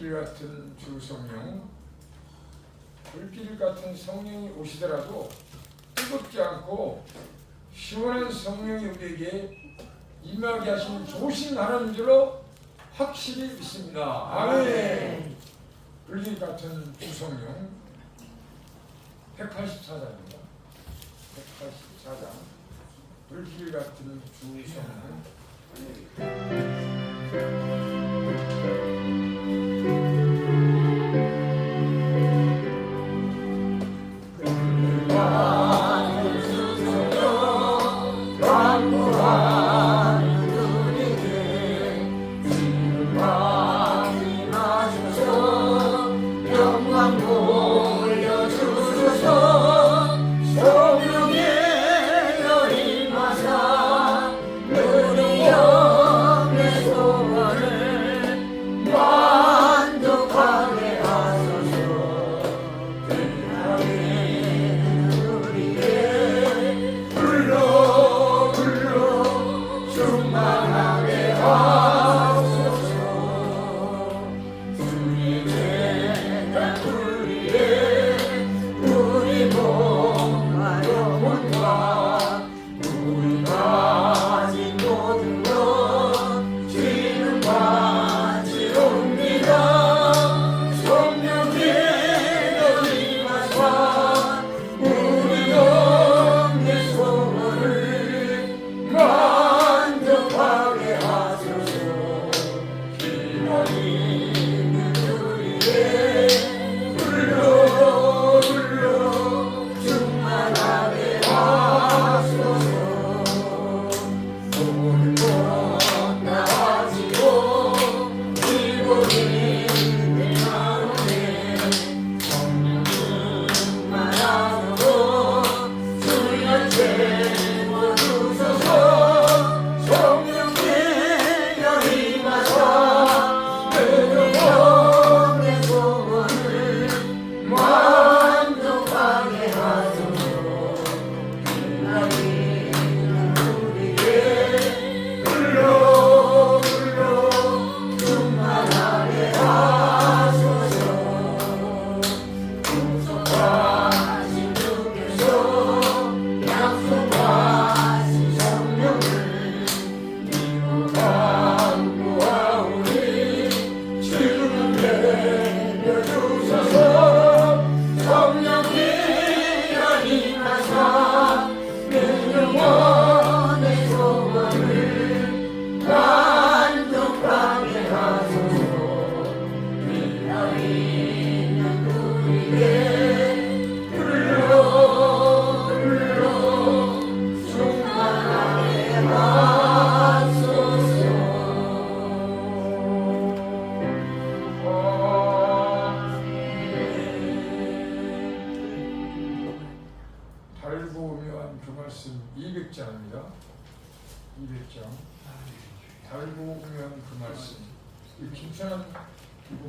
불길 같은 주 성령, 불길 같은 성령이 오시더라도 뜨겁지 않고 시원한 성령이 우리에게 임하게 하시는 좋으신 하나님 줄로 확실히 믿습니다. 아멘. 불길 같은 주 성령 184장입니다. 184장 불길 같은 주 성령.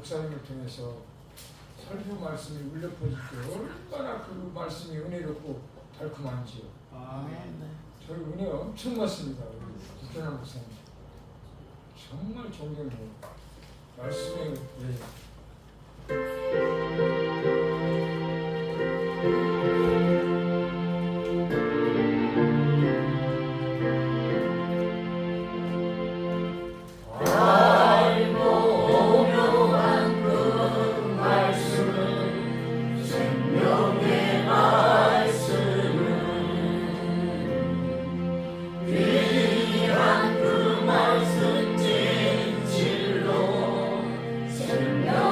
목사님을 통해서 설교 말씀이 울려 퍼질 때 얼마나 그 말씀이 은혜롭고 달콤한지요. 저희 은혜 엄청 받습니다. 우리 국전한 목사님 정말 존경해요. 말씀에 위대한 그 말씀 진실로 생명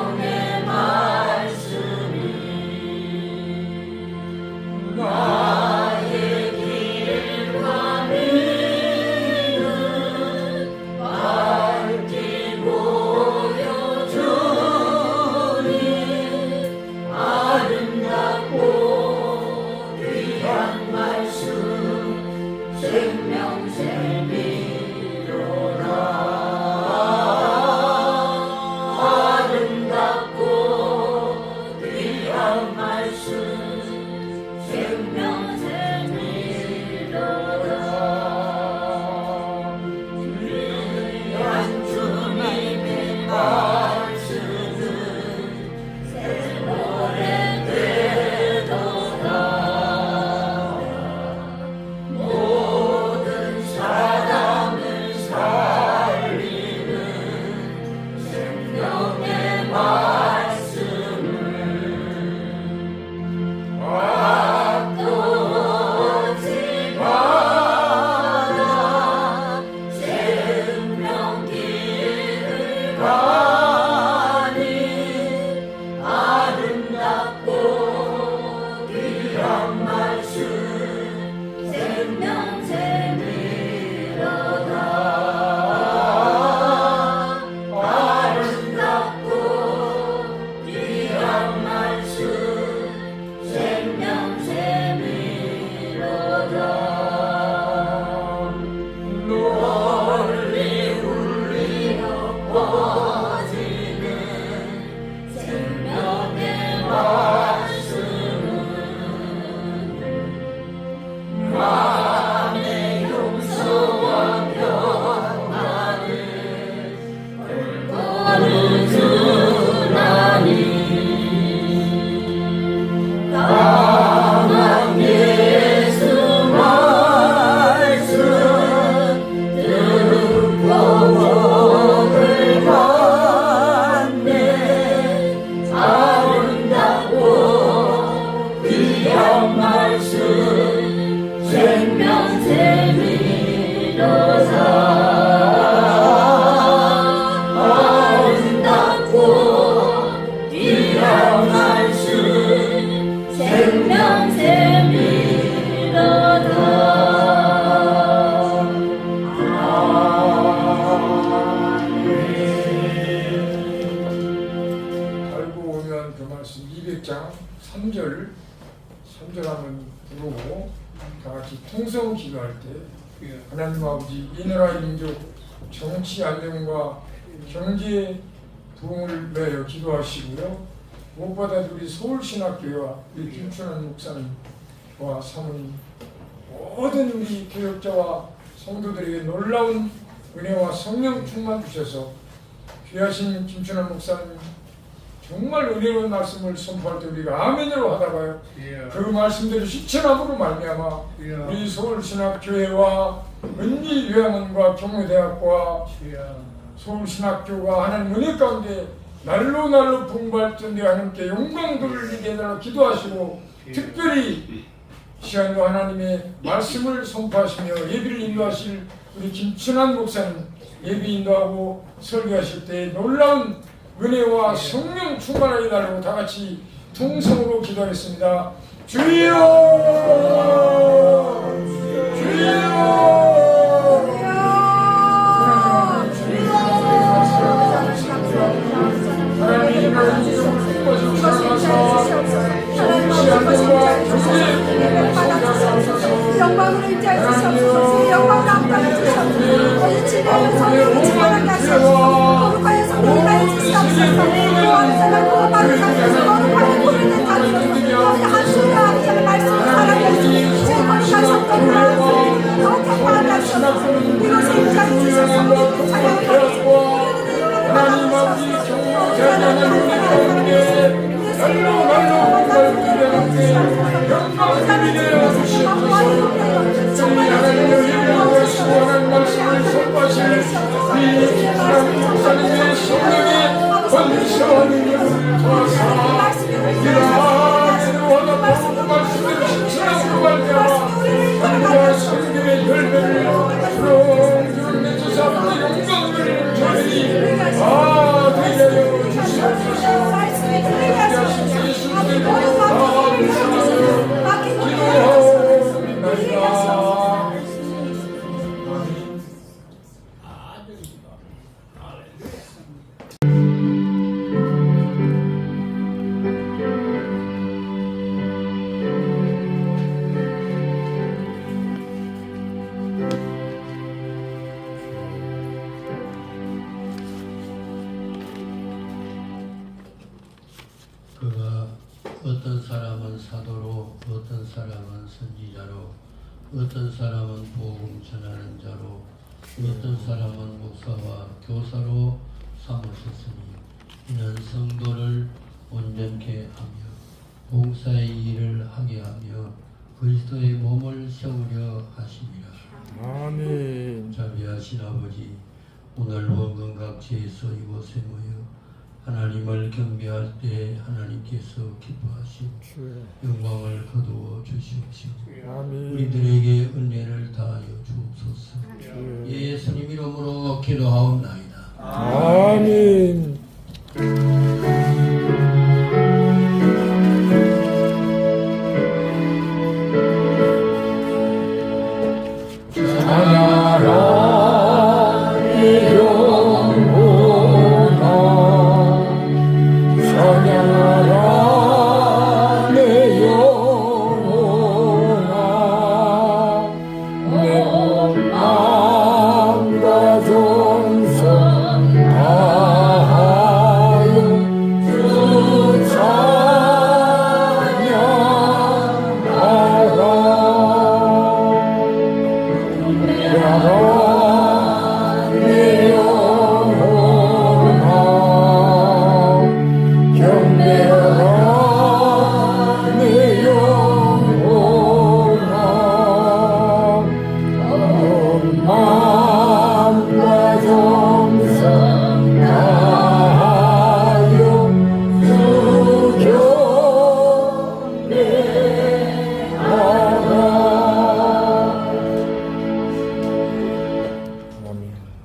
200장 3절 한번 부르고 다 같이 통성 기도할 때 하나님 아버지 이 나라 민족 정치 안정과 경제 부흥을 위하여 기도하시고요. 무엇보다 우리 서울신학교와 우리 김춘환 목사님과 사모님 모든 우리 교역자와 성도들에게 놀라운 은혜와 성령 충만 주셔서 귀하신 김춘환 목사님 정말 은혜로운 말씀을 선포할 때 우리가 아멘으로 하다가요 그 말씀대로 실천함으로 말미암아 우리 서울신학교회와 은리요양원과 경호대학과 서울신학교가 하나님 은혜 가운데 날로 풍부할텐데 하나님께 영광 돌리게 해달라 기도하시고 특별히 시간도 하나님의 말씀을 선포하시며 예비를 인도하실 우리 김춘환 목사님 예비 인도하고 설교하실 때 놀라운 은혜와 성령 충만하게 달라고 다 같이 통성으로 기도하겠습니다. 주여! 주여! 영광으로 인자해 주시옵소서. 영광으로 함께하여 주시옵소서. 오늘 진리하는 성령을 충만하게 하시옵소서. 거룩하여 성령을 주시옵소서. 무한세가 구원받을 가셔서 거룩하여 구원을 다루소서. 우리 한수의 아버지의 말씀을 살아계시옵소서. 제 거룩한 성도를 하옵소서. 더욱더 받아주옵소서. 이곳에 인자해 주셔서 우리를 찬양하옵소서. 하나님 아버지 하나님 말씀을 선포하시는 우리 하나님 목사님의 성령의 권세와 능력을 통하사 이러한 말씀대로 실천하고 말미암아 하나님과 성령의 열매를 주렁주렁 맺어서 앞으로 영광을 저희들이 되게 하여 주시옵소서. 예수님의 이름으로 기도하옵나이다. 그가 어떤 사람은 사도로, 어떤 사람은 선지자로, 어떤 사람은 복음 전하는 자로, 어떤 사람은 목사와 교사로 삼으셨으니 이는 성도를 온전케 하며 봉사의 일을 하게 하며 그리스도의 몸을 세우려 하심이라. 아멘. 자비하신 아버지, 오늘 원근 각지에서 이곳에 모여 하나님을 경배할 때 하나님께서 기뻐하시고 영광을 거두어 주시옵시고 우리들에게 은혜를 다하여 주옵소서. 예수님 이름으로 기도하옵나이다. 아멘.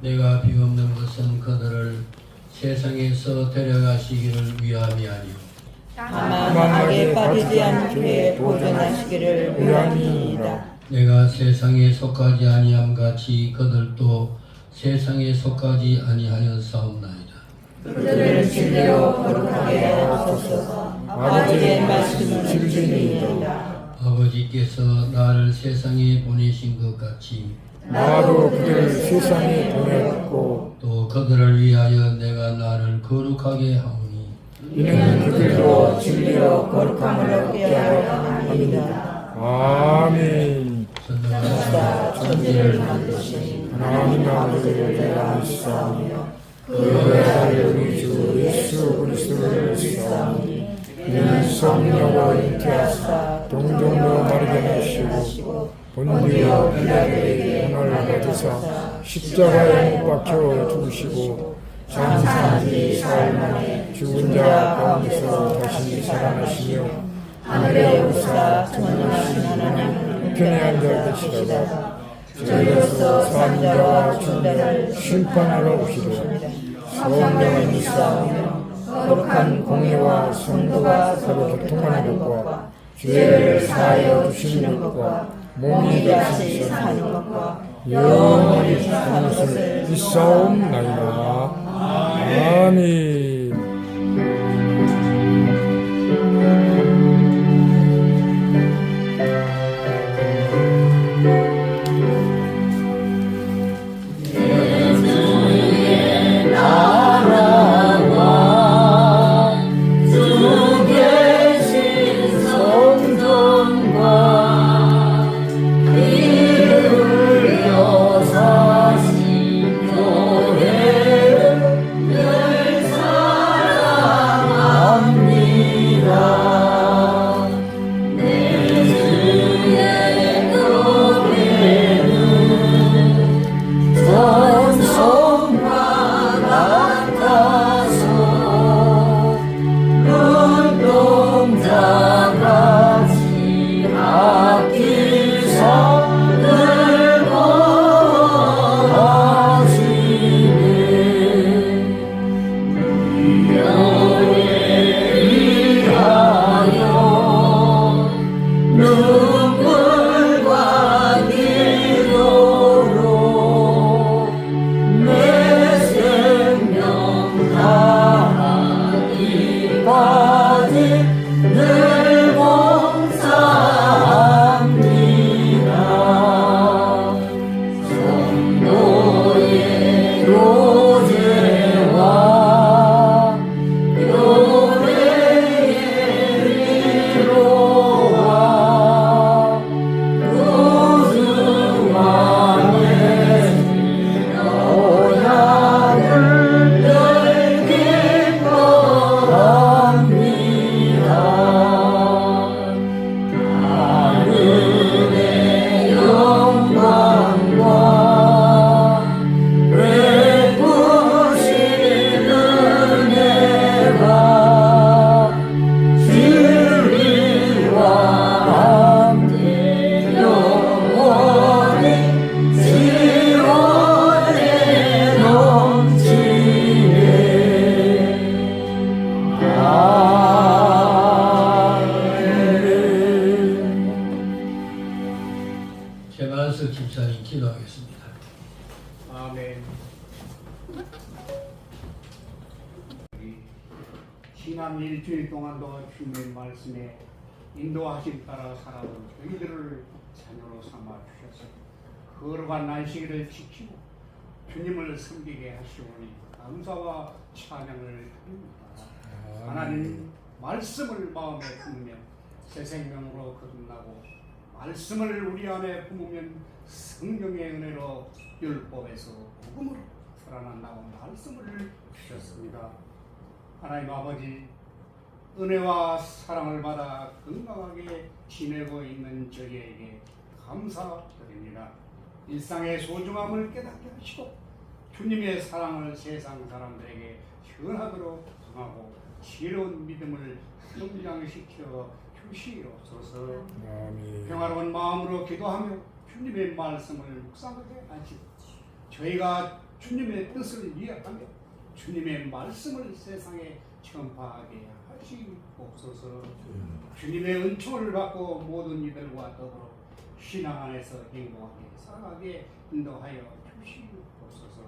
내가 비없는 것은 그들을 세상에서 데려가시기를 위함이 아니요 다만 악에 빠지지 않게 보존하시기를 위함이니이다. 내가 세상에 속하지 아니함 같이 그들도 세상에 속하지 아니하였사옵나이다. 그들을 진리로 거룩하게 하옵소서. 아버지의 말씀을 즐기니이다. 아버지께서 나를 세상에 보내신 것 같이 나도 그들을 세상에 보냈고 또 그들을 위하여 내가 나를 거룩하게 하오니 이는 그들도 진리로 거룩함을 얻게 하려 함이니이다. 아멘. 선자가 천지를 만드신 하나님 아버지를 내가 믿사오며 그의 아들 우리 주 예수 그리스도를 믿사오니 이는 성령으로 잉태하사 동정녀 마리아에 나시고 본디오 빌라도에게 고난을 받으사 십자가에 못 박혀 죽으시고 장사한 지 사흘 만에 죽은 자 가운데서 다시 살아나시며 하늘에 오르사 전능하신 하나님 우편에 앉아 계시다가 저희로서 산자와 중자를 심판하러 오시리라. 성령을 믿사오며 거룩한 공예와 성도가 서로 교통하는 것과 죄를 사하여 주시는 것과 몸이 다시 사는 것과 영원히 사는 것을 믿사옵나이다. 아멘. 최만석 집사님 기도하겠습니다. 아멘. 지난 일주일 동안도 주님의 말씀에 인도하심 따라 살아온 저희들을 자녀로 삼아 주셔서 거룩한 안식일을 지키고 주님을 섬기게 하시오니 감사와 찬양을 드립니다. 하나님 말씀을 마음에 품으면 새 생명으로 거듭나고 말씀을 우리 안에 품으면 성령의 은혜로 율법에서 복음으로 살아난다고 말씀을 주셨습니다. 하나님 아버지, 은혜와 사랑을 받아 건강하게 지내고 있는 저희에게 감사드립니다. 일상의 소중함을 깨닫게 하시고 주님의 사랑을 세상 사람들에게 전하도록 통하고 지혜로운 믿음을 성장시켜 주시옵소서. 평화로운 마음으로 기도하며 주님의 말씀을 묵상하게 하시고 저희가 주님의 뜻을 이해하며 주님의 말씀을 세상에 전파하게 하시옵소서. 주님의 은총을 받고 모든 이들과 더불어 신앙 안에서 행복하게 살아가게 인도하여 주시옵소서.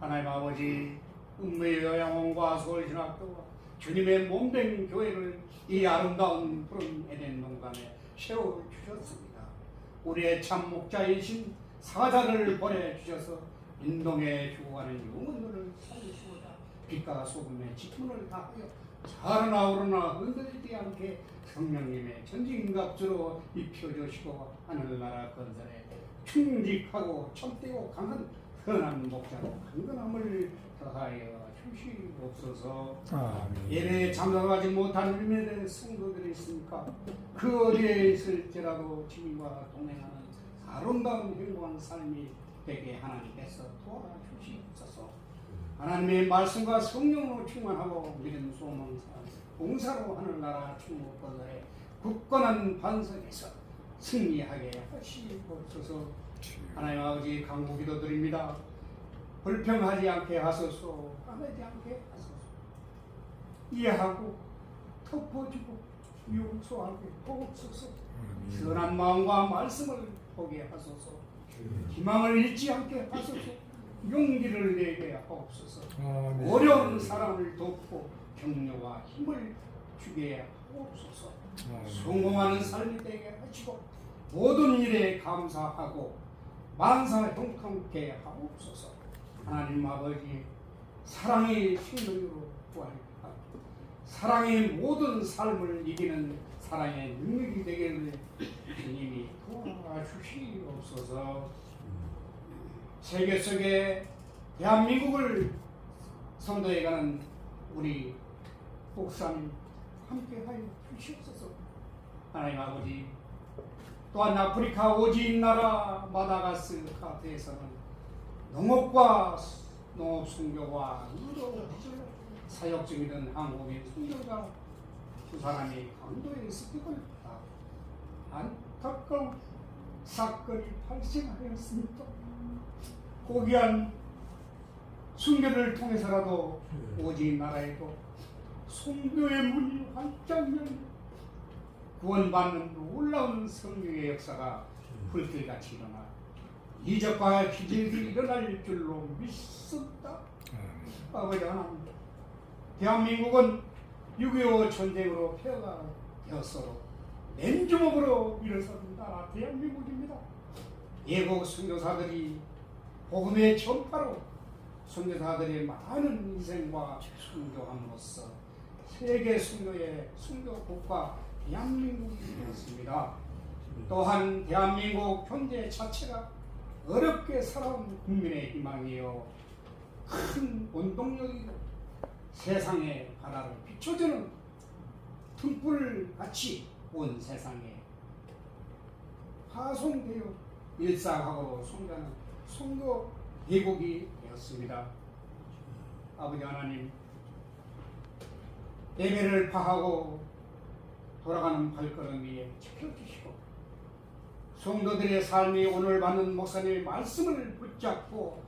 하나님 아버지, 은혜의 영혼과 서울신학교와 주님의 몸된 교회를 이 아름다운 푸른 에덴 동산에 세워주셨습니다. 우리의 참 목자이신 사자를 보내주셔서 인동에 죽어가는 영혼들을 살리시고자 빛과 소금의 직분을 다하여 자라나 오르나 흔들리지 않게 성령님의 전진갑주로 입혀주시고 하늘나라 건설에 충직하고 참되고 강한 선한 목자로 강건함을 더하여 주시옵소서. 아멘. 예배에 참석하지 못한 일면의 성도들이 있으니까 그 어디에 있을지라도 주님과 동행하는 아름다운 행복한 삶이 되게 하나님께서 도와주시옵소서. 하나님의 말씀과 성령으로 충만하고 믿음 소망 봉사로 하늘나라 충국 건설에 굳건한 반석에서 승리하게 하시옵소서. 하나님 아버지 간구 기도드립니다. 불평하지 않게 하소서. 화내지 않게 하소서. 이해하고 덮어주고 용서하게 하옵소서. 선한 마음과 말씀을 보게 하소서. 희망을 잃지 않게 하소서. 용기를 내게 하옵소서. 아멘. 어려운 사람을 돕고 격려와 힘을 주게 하옵소서. 아멘. 성공하는 삶이 되게 하시고 모든 일에 감사하고 만사 형통케 하옵소서. 하나님 아버지 사랑의 생명으로 구하옵나이다. 사랑의 모든 삶을 이기는 사랑의 능력이 되기를 주님이 도와주시옵소서. 세계 속에 대한민국을 선도해가는 우리 목사님 함께하여 주시옵소서. 하나님 아버지 또한 아프리카 오지인 나라 마다가스 카트에서는 농업과 농업 선교와 의료 사역 중이던 한국인 선교자 두 사람이 강도의 습격을 받아 안타까운 사건이 발생하였습니다. 고귀한 순교를 통해서라도 오지인 나라에도 선교의 문이 활짝 열려 구원받는 놀라운 성령의 역사가 불길같이 일어나 이적과 기적이 일어날 줄로 믿습니다. 아버지 하나님, 대한민국은 6.25 전쟁으로 폐허가 되었어도 맨주먹으로 일어선 나라 대한민국입니다. 예국 선교사들이 복음의 전파로 선교사들의 많은 인생과 순교함으로써 세계 순교의 순교국가 대한민국이 되었습니다. 또한 대한민국 현재 자체가 어렵게 살아온 국민의 희망이요 큰 원동력이고 세상의 바다를 비춰주는 등불 같이 온 세상에 파송되어 일상하고 송가는 선교 대국이 되었습니다. 아버지 하나님, 예배를 파하고 돌아가는 발걸음 위에 지켜주시고 성도들의 삶이 오늘 받는 목사님의 말씀을 붙잡고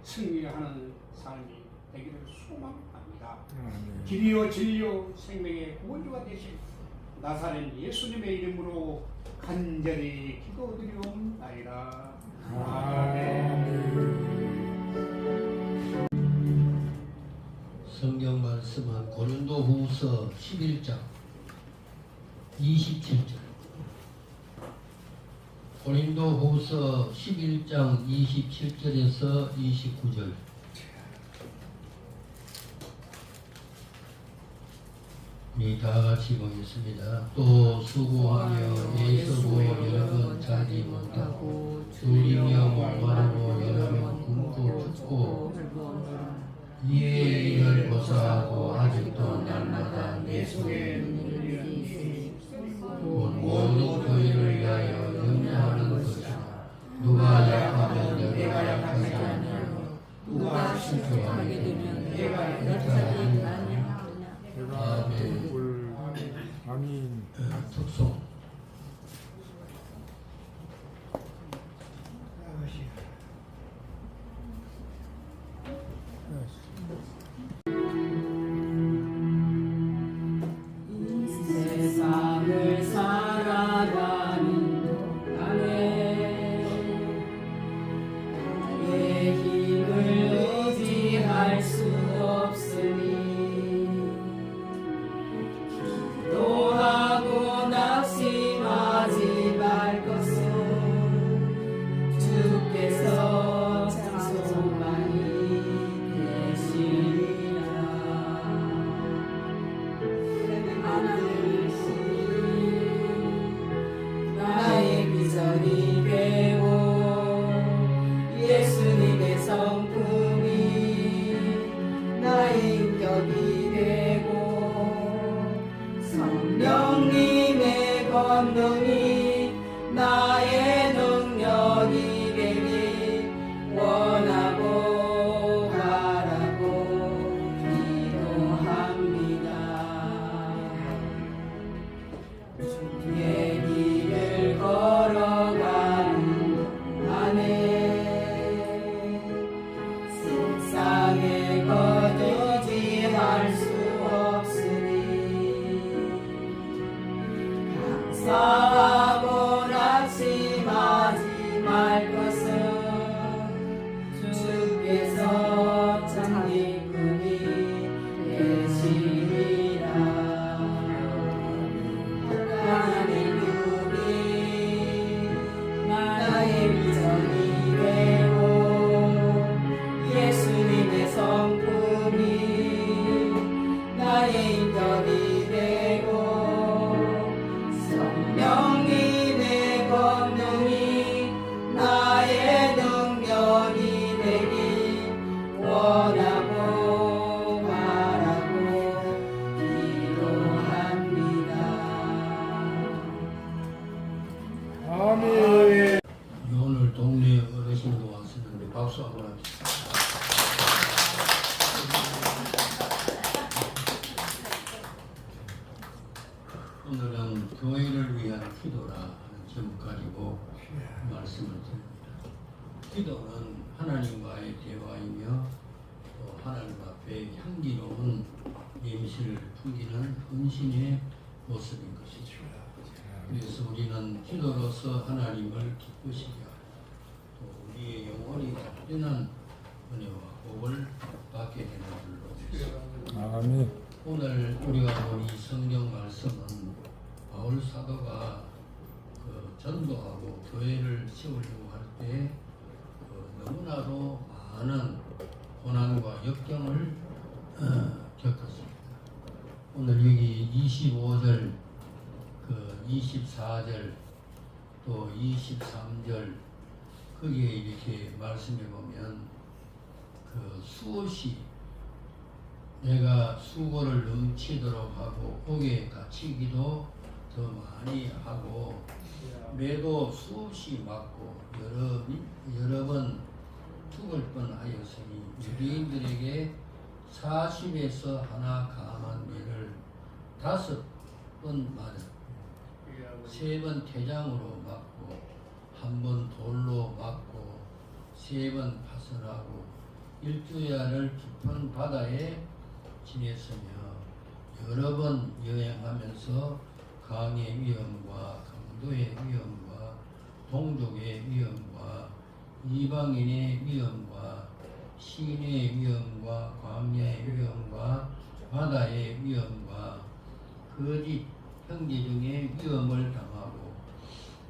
승리하는 삶이 되기를 소망합니다. 길이요 진리요 생명의 구원주가 되신 나사렛 예수님의 이름으로 간절히 기도드리옵나이다. 아멘. 성경 말씀은 고린도후서 11장 27절. 고린도후서 11장 27절에서 29절. 우리 다 같이 보겠습니다. 또 수고하며 애쓰고 여러 번 자지 못하고 줄이며 목마르고 여러 번 굶고 춥고 이에 이를 고사하고 아직도 날마다 내 속에 모든 교회를 위하여 염려하는 것이다. 누가 약하면 내가 약하지 않냐고 누가 신중하게 되면 내가 약하지 않냐고. 아멘. 아멘. 특송. 나의 비전이 되고 예수님의 성품이 나의 인격이 되고 성령님의 권능이 나의 능력이 되길 원하고 바라고 기도합니다. 주의 길을 걸어가는 안에 세상에 거두지 할 수 없으니 감사하고 낙심하지 말 것은 주께서 장기꾼이 되시리라. 하나님 꿈이 나의 비전이 되고 예수님의 성품이 나의 인격이 되고 성령님의 권능이 나의 능력이 되길 원하고 바라고 기도합니다. 아멘. 오늘 동네 어르신도 왔었는데 박수 한번 합시다. 오늘은 교회를 위한 기도라 하는 제목 가지고 말씀을 드립니다. 기도는 하나님과의 대화이며 또 하나님 앞에 향기로운 냄새를 풍기는 헌신의 모습인 것이죠. 그래서 우리는 기도로서 하나님을 기쁘시게 하고 또 우리의 영혼이 온전한 은혜와 복을 받게 되는 줄로 믿습니다. 아멘. 오늘 우리가 본 이 성경 말씀은 바울 사도가 전도하고 교회를 세우려고 할 때 너무나도 많은 고난과 역경을 겪었습니다. 오늘 여기 25절, 24절, 또 23절 거기에 이렇게 말씀해 보면 수옷이 내가 수고를 넘치도록 하고 옥에 갇히기도 더 많이 하고 매도 수없이 맞고 여러 번 죽을 뻔하였으니 유대인들에게 40에서 하나 감한 매를 5번 맞았고 3번 태장으로 맞고 1번 돌로 맞고 3번 파선하고 12야를 깊은 바다에 지냈으며 여러 번 여행하면서 강의 위험과 강도의 위험과 동족의 위험과 이방인의 위험과 시내의 위험과 광야의 위험과 바다의 위험과 거짓 형제 중에 위험을 당하고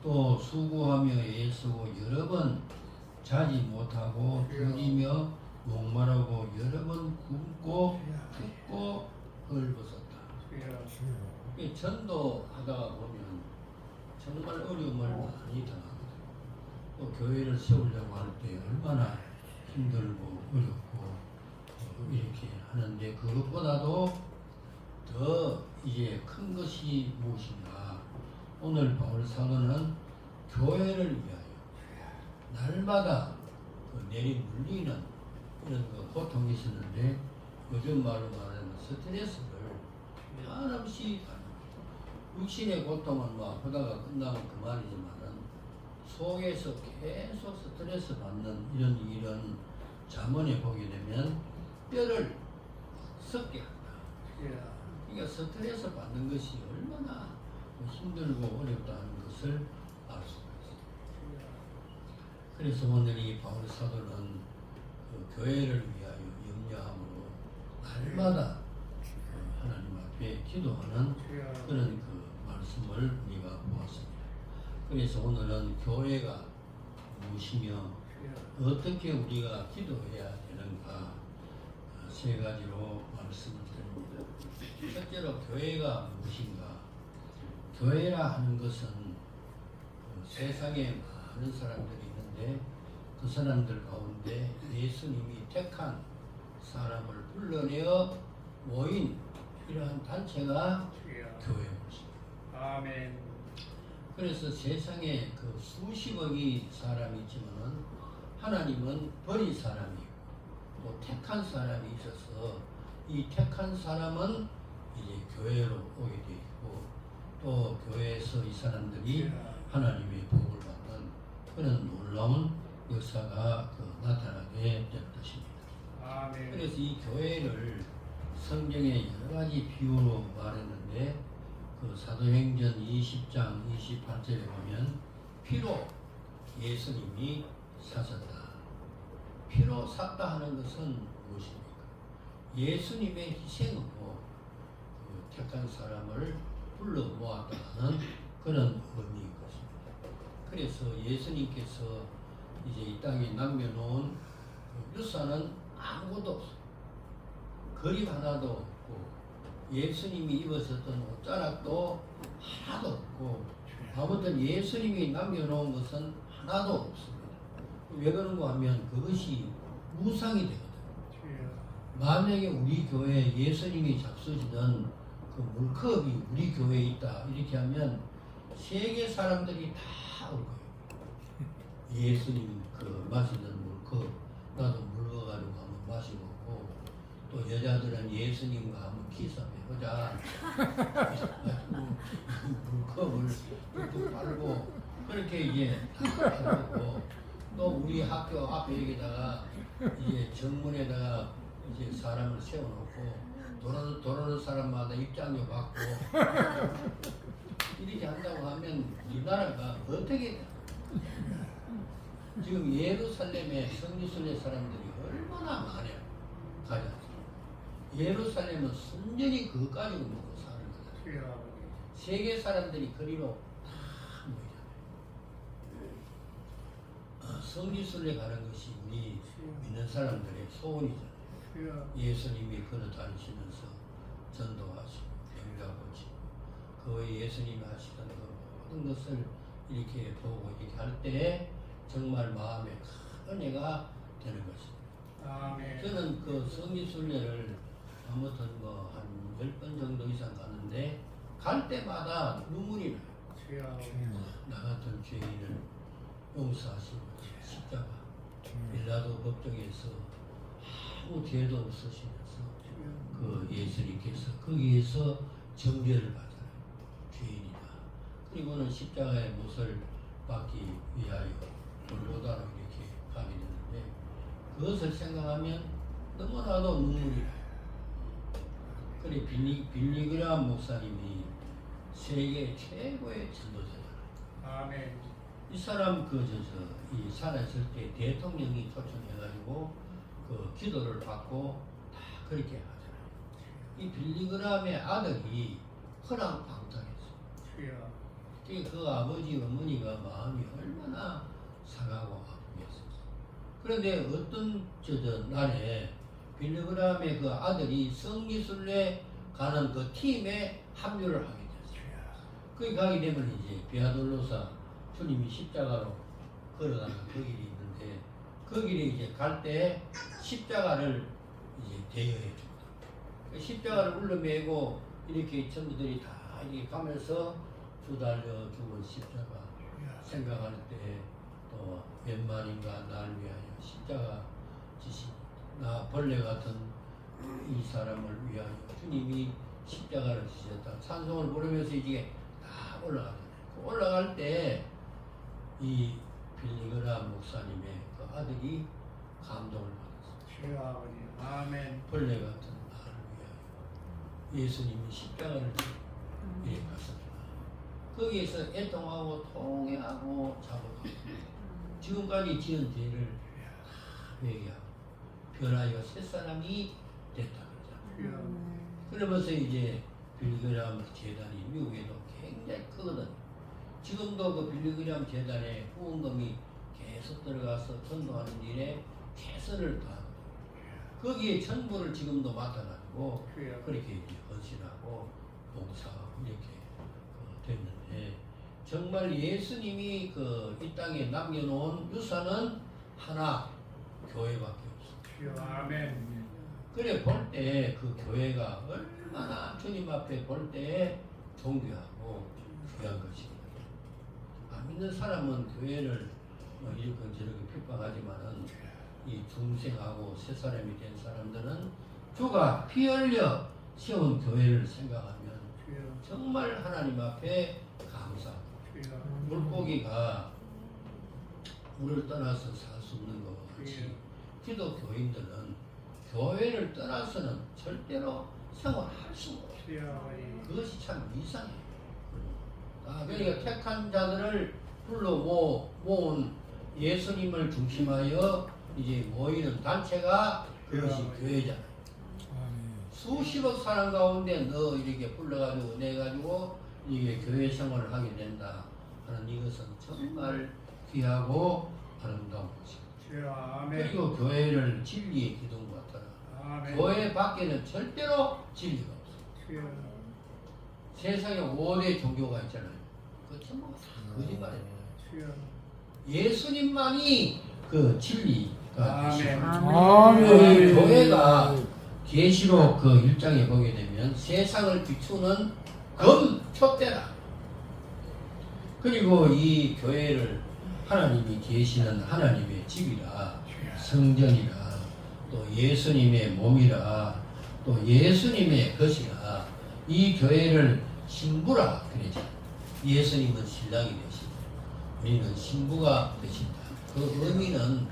또 수고하며 애쓰고 여러 번 자지 못하고 줄이며 목마르고 여러 번 굶고 춥고 헐벗었다. 전도하다가 보면 정말 어려움을 많이 당하거든요. 또 교회를 세우려고 할 때 얼마나 힘들고 어렵고 이렇게 하는데 그것보다도 더 이제 큰 것이 무엇인가. 오늘 바울 사도는 교회를 위하여 날마다 내리물리는 이런 고통이 있었는데 요즘 말로 말하면 스트레스를 한없이 받는 거예요. 육신의 고통은 뭐 아프다가 끝나면 그만이지만은 속에서 계속 스트레스 받는 이런 일은 잠언에 보게 되면 뼈를 썩게 한다. 그러니까 스트레스 받는 것이 얼마나 힘들고 어렵다는 것을 알 수가 있습니다. 그래서 오늘 이 바울 사도는 교회를 위하여 염려함으로 날마다 하나님 앞에 기도하는 그런 말씀을 우리가 보았습니다. 그래서 오늘은 교회가 무엇이며 어떻게 우리가 기도해야 되는가 세 가지로 말씀을 드립니다. 첫째로 교회가 무엇인가? 교회라 하는 것은 세상에 많은 사람들이 있는데 그 사람들 가운데 예수님이 택한 사람을 불러내어 모인 이러한 단체가 교회입니다. 아멘. 그래서 세상에 그 수십억이 사람이 있지만은 하나님은 버린 사람이 있고 또 택한 사람이 있어서 이 택한 사람은 이제 교회로 오게 되어 있고 또 교회에서 이 사람들이 하나님의 복을 받는 그런 놀라운 역사가 나타나게 될 것입니다. 아멘. 그래서 이 교회를 성경에 여러 가지 비유로 말했는데 그 사도행전 20장 28절에 보면 피로 예수님이 사셨다. 피로 샀다 하는 것은 무엇입니까? 예수님의 희생으로 그 택한 사람을 불러 모았다는 그런 의미인 것입니다. 그래서 예수님께서 이제 이 땅에 남겨놓은 그 유산은 아무것도 없어요. 그림 하나도 없고 예수님이 입으셨던 옷자락도 하나도 없고 아무튼 예수님이 남겨놓은 것은 하나도 없습니다. 왜 그런가 하면 그것이 무상이 되거든요. 만약에 우리 교회에 예수님이 잡수시던 그 물컵이 우리 교회에 있다 이렇게 하면 세계 사람들이 다 올 거예요. 예수님 그 마시던 물컵 나도 물 넣어가지고 한번 마시고 또 여자들은 예수님과 한번 키스해보자. 물컵을 뚝뚝 빨고 그렇게 이제 다 하고 또 우리 학교 앞에 여기다가 이제 정문에다가 이제 사람을 세워놓고 도는 사람마다 입장료 받고 이렇게 한다고 하면 우리나라가 어떻게 지금 예루살렘에 성지순례 사람들이 얼마나 많아요. 가자. 예루살렘은 순전히 그것 가지고 먹고 사는 거다. 세계 사람들이 거리로 다 모이잖아요. 성지순례 가는 것이 우리 믿는 사람들의 소원이잖아요. 예수님이 걸어 다니시면서 전도하시고 병자 고치고 그 외에 예수님이 하시던 그 모든 것을 이렇게 보고 이렇게 할 때 정말 마음에 큰 은혜가 되는 것입니다. 아멘. 저는 그 성지순례를 아무튼 뭐 한 10번 정도 이상 갔는데 갈 때마다 눈물이 나요. 나 같은 죄인을 용서하시고 십자가 빌라도 법정에서 아무 죄도 없으시면서 그 예수님께서 거기에서 정죄를 받잖아요. 죄인이다. 그리고는 십자가의 못을 받기 위하여 돌보다로 이렇게 가게 되는데 그것을 생각하면 너무나도 눈물이 나요. 그래 빌리그람 목사님이 세계 최고의 전도자잖아요. 아멘. 이 사람 이 살아있을 때 대통령이 초청해가지고 그 기도를 받고 다 그렇게 하잖아요. 이 빌리그람의 아들이 허랑방탕했어요. 그 아버지 어머니가 마음이 얼마나 상하고 아프겠어요. 그런데 어떤 날에 빌리그람의 그 아들이 성지순례 가는 그 팀에 합류를 하게 됐어요. 거기 가게 되면 이제 비아돌로사 주님이 십자가로 걸어가는 그 길이 있는데 그 길에 이제 갈 때 십자가를 이제 대여해 줍니다. 그 십자가를 울러매고 이렇게 전부들이 다 이렇게 가면서 주달려 죽은 십자가 생각할 때 또 웬만인가 날 위하여 십자가 지신 나 벌레 같은 이 사람을 위하여 주님이 십자가를 지셨다. 찬송을 부르면서 이게 다 올라가잖아요. 올라갈 때 이 빌리그람 목사님의 그 아들이 감동을 받았어요. 아멘. 벌레 같은 나를 위하여 예수님이 십자가를 이렇게 갔습니다. 거기에서 애통하고 통회하고 잡아갔습니다. 지금까지 지은 죄를 다 회개하고 변하여 새 사람이 됐다 그러잖아요. 그러면서 이제 빌리그람 재단이 미국에도 굉장히 크거든요. 지금도 그 빌리그람 재단에 후원금이 계속 들어가서 전도하는 일에 최선을 다하거든요. 거기에 전부를 지금도 맡아가지고 주여. 그렇게 이제 헌신하고 봉사하고 이렇게 됐는데 정말 예수님이 이 땅에 남겨놓은 유산은 하나 교회밖에 없어. 주여. 아멘. 그래 볼 때 그 교회가 얼마나 주님 앞에 볼 때 존귀하고 귀한 것입니다. 안 믿는 사람은 교회를 이렇게 저렇게 핍박하지만은 이 중생하고 새 사람이 된 사람들은 주가 피 흘려 세운 교회를 생각하면 주여. 정말 하나님 앞에 감사하고 주여. 물고기가 물을 떠나서 살 수 없는 것 같이 기독교인들은 교회를 떠나서는 절대로 생활할 수 없어요. 주여. 그것이 참 이상해요. 그러니까 택한 자들을 불러 모은 예수님을 중심하여 이제 모이는 단체가 그것이 교회잖아요. 수십억 사람 가운데 너 이렇게 불러가지고 내가지고 이게 교회 생활을 하게 된다 하는 이것은 정말 귀하고 아름다운 것입니다. 주여. 아멘. 그리고 교회를 진리의 기둥 같아라. 아멘. 교회 밖에는 절대로 진리가 없어요. 주여. 세상에 5대 종교가 있잖아요. 그 전부가 다 거짓말이에요. 주여. 예수님만이 그 진리가 아멘. 되시고 아멘. 교회가 계시록 그 1장에 보게 되면 세상을 비추는 검표대라. 그리고 이 교회를 하나님이 계시는 하나님의 집이라, 성전이라, 또 예수님의 몸이라, 또 예수님의 것이라, 이 교회를 신부라 그러죠. 예수님은 신랑이 되신다. 우리는 신부가 되신다. 그 의미는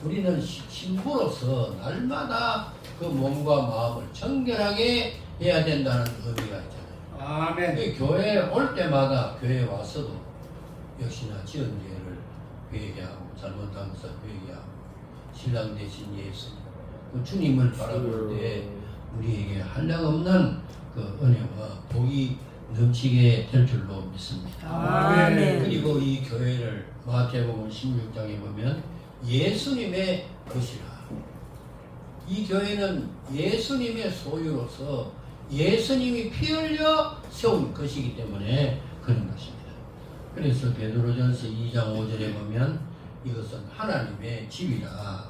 우리는 신부로서 날마다 그 몸과 마음을 정결하게 해야 된다는 의미가 있잖아요. 아멘. 그 교회에 올 때마다 교회에 와서도 역시나 지은 죄를 회개하고 잘못한 것을 회개하고 신랑 되신 예수님 그 주님을 바라볼 때 우리에게 한량없는 그 은혜와 복이 넘치게 될 줄로 믿습니다. 아멘. 그리고 이 교회를 마태복음 16장에 보면 예수님의 것이라. 이 교회는 예수님의 소유로서 예수님이 피 흘려 세운 것이기 때문에 그런 것입니다. 그래서 베드로전서 2장 5절에 보면 이것은 하나님의 집이라.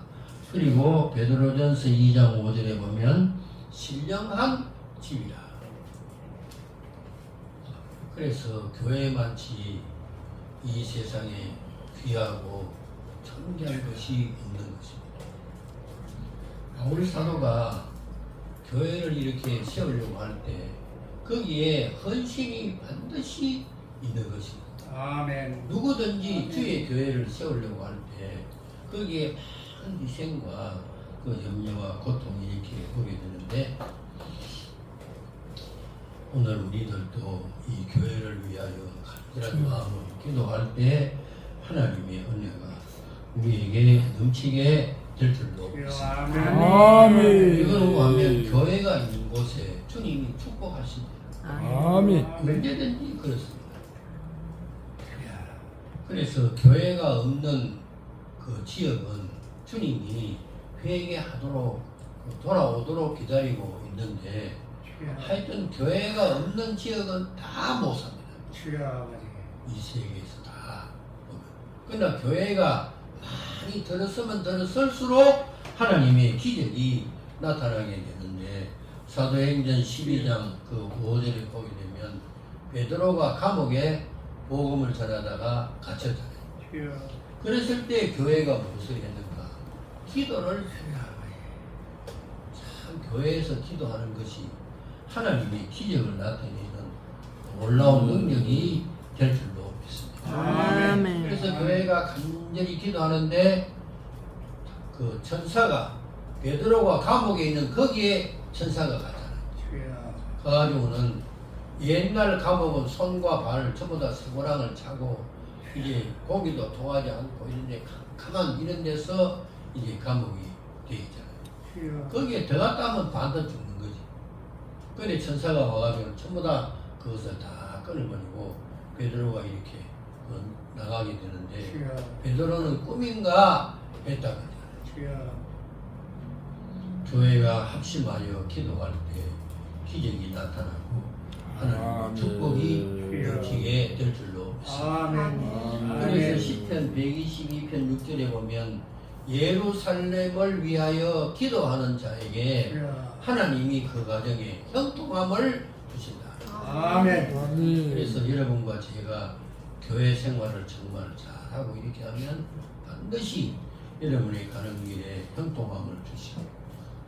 그리고 베드로전서 2장 5절에 보면 신령한 집이라. 그래서 교회만치 이 세상에 귀하고 존귀한 것이 없는 것입니다. 바울 사도가 교회를 이렇게 세우려고 할 때 거기에 헌신이 반드시 있는 것입니다. 아멘. 누구든지 주의 교회를 세우려고 할 때 거기에 많은 희생과 그 염려와 고통이 이렇게 오게 되는데 오늘 우리들도 이 교회를 위하여 간절한 마음으로 기도할 때 하나님의 은혜가 우리에게 넘치게 될 줄로 주여. 믿습니다. 아멘. 이거로 하면 교회가 있는 곳에 주님이 축복하십니다. 아멘. 언제든지 그렇습니다. 그래서 교회가 없는 그 지역은 주님이 회개하도록 돌아오도록 기다리고 있는데 주여. 하여튼 교회가 없는 지역은 다 못 삽니다. 주여 아버지. 이 세계에서 다 보면. 그러나 교회가 많이 들었으면 들었을수록 하나님의 기적이 나타나게 되는데 사도행전 12장 그 5절에 보게 되면 베드로가 감옥에 복음을 전하다가 갇혔잖아요. 주여. 그랬을 때 교회가 무엇을 했는가? 기도를 했다. 참 교회에서 기도하는 것이 하나님의 기적을 나타내는 놀라운 능력이 될 줄로 믿습니다. 아멘. 그래서 교회가 간절히 기도하는데 그 천사가 베드로가 감옥에 있는 거기에 천사가 가잖아요. 주여. 가가지고는 옛날 감옥은 손과 발을 전부 다 서고랑을 차고 이제 고기도 통하지 않고 이런데 캄캄한 이런 데서 이제 감옥이 되어 있잖아요. 주여. 거기에 들어갔다 하면 반드시 죽는 거지. 그래 천사가 와가지고 전부 다 그것을 다 끊어버리고 베드로가 이렇게 나가게 되는데 주여. 베드로는 꿈인가 했다고 하잖아요. 주여. 교회가 합심하여 기도할 때 기적이 나타나고 하나님의 축복이 넘치게 될 줄로 믿습니다. 아멘. 그래서 시편 122편 6절에 보면 예루살렘을 위하여 기도하는 자에게 주여. 하나님이 그 가정에 형통함을 주신다. 아멘. 아멘. 그래서 여러분과 제가 교회 생활을 정말 잘하고 이렇게 하면 반드시 여러분이 가는 길에 형통함을 주시고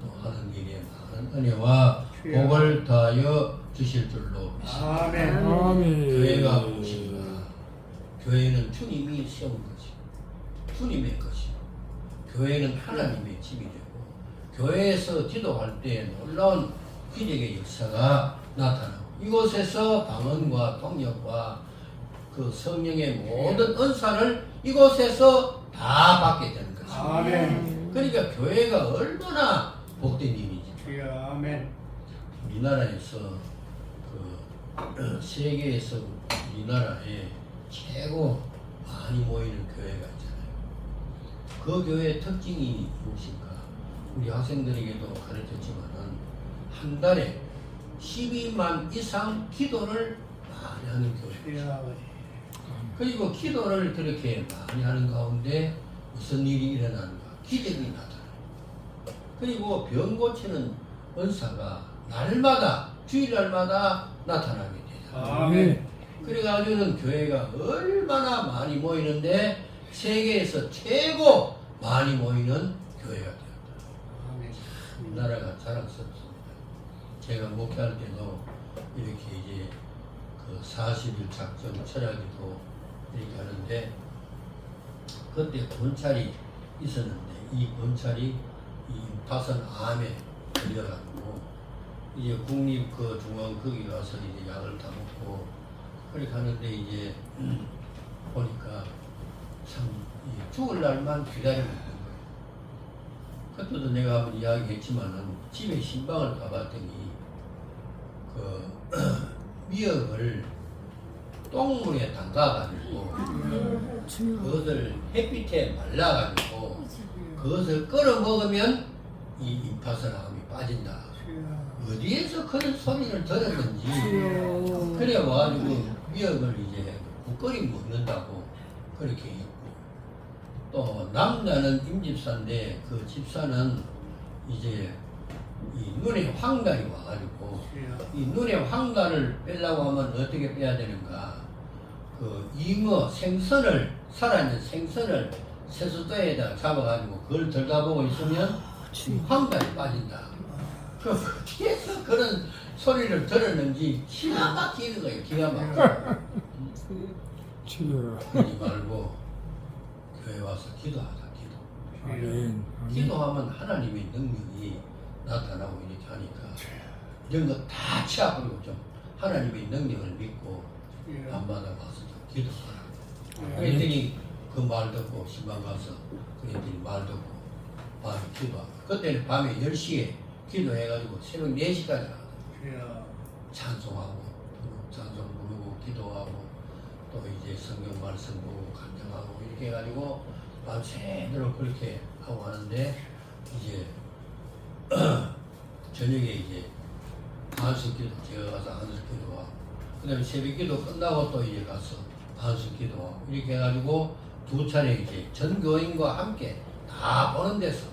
또 하는 길에 많은 은혜와 복을 더하여 주실 줄로 믿습니다. 아멘. 아멘. 교회가 무엇인가? 교회는 주님이 세운 것이고 주님의 것이고 교회는 하나님의 집이 되고 교회에서 기도할 때 놀라운 기적의 역사가 나타나고 이곳에서 방언과 통역과 그 성령의 모든 은사를 이곳에서 다 받게 되는 것입니다. 아멘. 그러니까 교회가 얼마나 복된 일이지. 주여. 아멘. 우리나라에서 그 세계에서 우리나라에 최고 많이 모이는 교회가 있잖아요. 그 교회의 특징이 무엇인가? 우리 학생들에게도 가르쳤지만은 한 달에 12만 이상 기도를 많이 하는 교회. 주여 아버지. 그리고 기도를 그렇게 많이 하는 가운데 무슨 일이 일어나는가? 기적이 나타나요. 그리고 병 고치는 은사가 날마다 주일날마다 나타나게 되죠. 아멘. 그래가지고는 교회가 얼마나 많이 모이는데 세계에서 최고 많이 모이는 교회가 되었다. 아멘. 우리나라가 자랑스럽습니다. 제가 목회할 때도 이렇게 이제 그 40일 작전 철학기도 이렇게 하는데 그때 권찰이 있었는데 이 권찰이 이 파선 암에 걸려가지고 이제 국립 그 중앙 거기 가서 이제 약을 다 먹고 그렇게 하는데 이제 보니까 참 죽을 날만 기다리고 있는 거예요. 그때도 내가 한번 이야기했지만은 집에 신방을 가봤더니 그 미역을 똥물에 담가가지고 그것을 햇빛에 말라가지고 그것을 끓여 먹으면 이 임파선암이 빠진다. 주여. 어디에서 그런 소리를 들었는지 그래 와가지고 미역을 이제 국거리 먹는다고 그렇게 했고 또 남자는 임집사인데 그 집사는 이제 이 눈에 황달이 와가지고 주여. 이 눈에 황달을 빼려고 하면 어떻게 빼야 되는가? 그 잉어 생선을 살아있는 생선을 세숫대에다 잡아가지고 그걸 들다보고 있으면 황달이 빠진다. 그 어디에서 그런 소리를 들었는지 기가 막히는 거예요. 기가 막혀. 치료. 그러지 말고 교회 와서 기도하자. 기도. 아멘. 아멘. 기도하면 하나님의 능력이 나타나고 이렇게 하니까 이런 거 다 치아버리고 좀 하나님의 능력을 믿고 주여. 밤마다 와서 좀 기도하라. 그랬더니 그 말 듣고 신방 가서 그랬더니 말 듣고 밤에 기도하고 그때는 밤에 10시에 기도해가지고 새벽 4시까지 하거든요. 주여. 찬송하고 찬송 부르고 기도하고 또 이제 성경 말씀 보고 감정하고 이렇게 해가지고 밤새도록 그렇게 하고 하는데 이제 저녁에 이제 안식기도 제가 가서 안식기도하고 그다음에 새벽기도 끝나고 또 이제 가서 안식기도하고 이렇게 해가지고 두 차례 이제 전 교인과 함께 다 보는 데서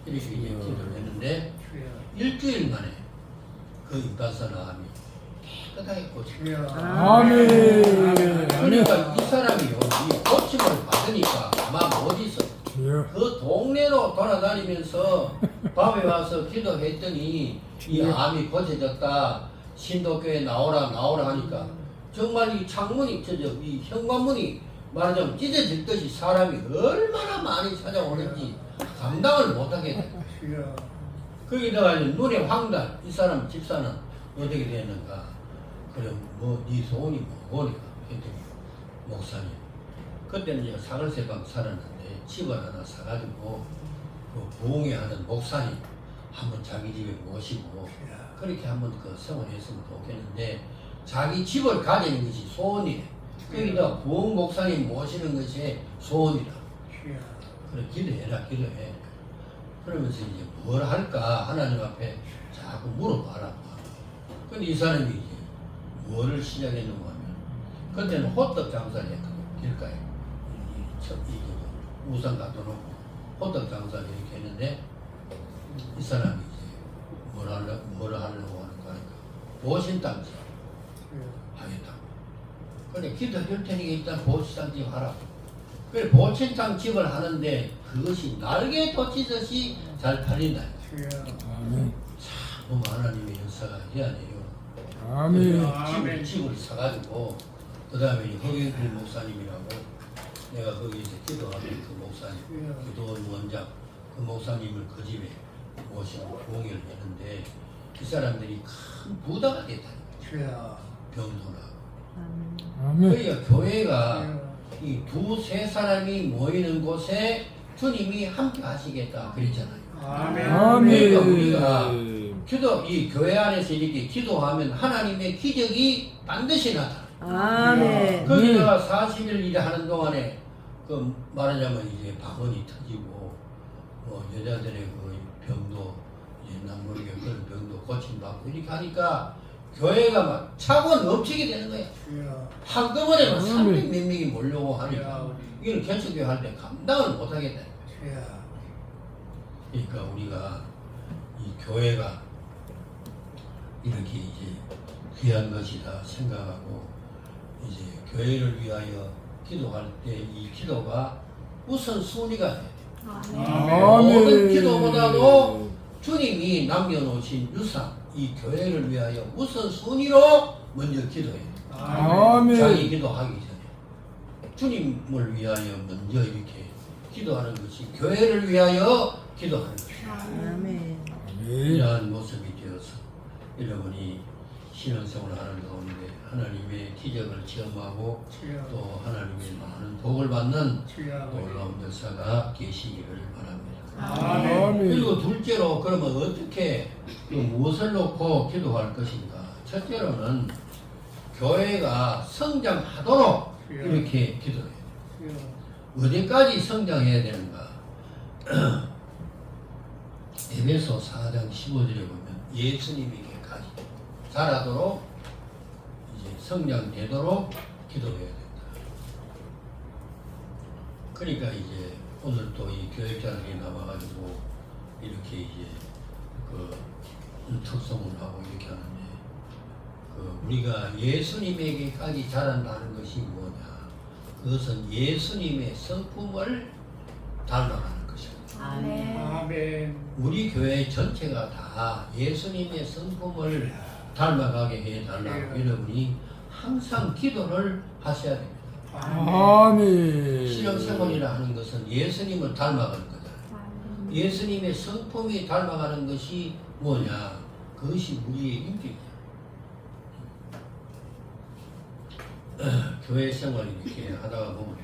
이렇게 이제 기도를 했는데 주여. 일주일 만에 그 임파선암이 깨끗하게 고쳐요. 주여. 아멘. 그러니까 이 사람이요, 이 고침을 받으니까 아마 어디서 주여. 그 동네로 돌아다니면서 밤에 와서 기도했더니 이 암이 고쳐졌다. 신도교에 나오라 하니까 정말 이 창문이 이 현관문이 말하자면 찢어질 듯이 사람이 얼마나 많이 찾아오는지 감당을 못하게 돼. 주여. 거기다가 이제 눈에 황달, 이 사람 집사는 어떻게 됐는가? 그럼 네 소원이 뭐니까? 했더니 목사님. 그때는 제가 사글세방 살았는데 집을 하나 사가지고 그 부흥회하는 목사님 한번 자기 집에 모시고 그렇게 한번 그 성원했으면 좋겠는데 자기 집을 가지는 것이 소원이래. 거기다 부흥 목사님 모시는 것이 소원이다. 주여. 그래 기도해라 기도해. 그러면서 이제 뭘 할까 하나님 앞에 자꾸 물어봐라. 근데 이 사람이 이제 뭐를 시작했는가 하면 그때는 호떡 장사를 했거든. 길가에 우산 갖다 놓고 호떡 장사를 이렇게 했는데 이 사람이 이제 뭘 하려고 하는가 하니까 보신단지 하겠다고. 그래 기도할 테니까 일단 보신단지 하라. 그래 보신단집을 하는데 그것이 날개 돋치듯이 잘 팔린다. 아멘. 참 하나님의 역사가 희한해요. 아멘. 집을 사가지고 그 다음에 허경필 목사님이라고 내가 거기서 기도하는 그 목사님, 기도원 원장 그 목사님을 그 집에 모시고 공연을 했는데 그 사람들이 큰 부다가 됐다. 병도라. 아멘. 그러니까 교회가 이 두세 사람이 모이는 곳에 주님이 함께 하시겠다 그랬잖아요. 아멘. 그러니까 우리가 이 교회 안에서 이렇게 기도하면 하나님의 기적이 반드시 나타나. 아멘. 거기가 40일 일을 하는 동안에 그 말하자면 이제 방언이 터지고 여자들의 그 병도 이제 남모르게 그런 병도 고침받고 이렇게 하니까 교회가 막 차고 넘치게 되는 거야. 한꺼번에 막 300 몇 명이 몰려오고 하니까 이걸 개척교회 할 때 감당을 못 하겠다. 그러니까 우리가 이 교회가 이렇게 이제 귀한 것이다 생각하고 이제 교회를 위하여 기도할 때 이 기도가 우선순위가 돼요. 모든 기도보다도 주님이 남겨놓으신 유산 이 교회를 위하여 우선순위로 먼저 기도해요. 아멘. 자기 기도하기 전에 주님을 위하여 먼저 이렇게 기도하는 것이 교회를 위하여 기도하는 것이에요. 아멘. 이러한 모습이 되어서 여러분이 신앙생활을 하는 가운데 하나님의 기적을 체험하고 또 하나님의 많은 복을 받는 놀라운 역사가 계시기를 바랍니다. 아멘. 그리고 둘째로 그러면 어떻게 무엇을 놓고 기도할 것인가? 첫째로는 교회가 성장하도록 이렇게 기도해요. 어디까지 성장해야 되는가? 에베소 4장 15절에 보면 예수님에게까지 자라도록 이제 성장되도록 기도해야 된다. 그러니까 이제 오늘 또 이 교육자들이 나와가지고 이렇게 이제 그 특성을 하고 이렇게 하는데 그 우리가 예수님에게까지 자란다는 것이 뭐냐? 그것은 예수님의 성품을 닮아가는 것입니다. 아멘. 우리 교회 전체가 다 예수님의 성품을 닮아가게 해달라고 여러분이 항상 기도를 하셔야 됩니다. 아멘. 신앙생활이라 하는 것은 예수님을 닮아가는 거잖아요. 예수님의 성품이 닮아가는 것이 뭐냐? 그것이 우리의 인격이야. 교회 생활 이렇게 하다가 보면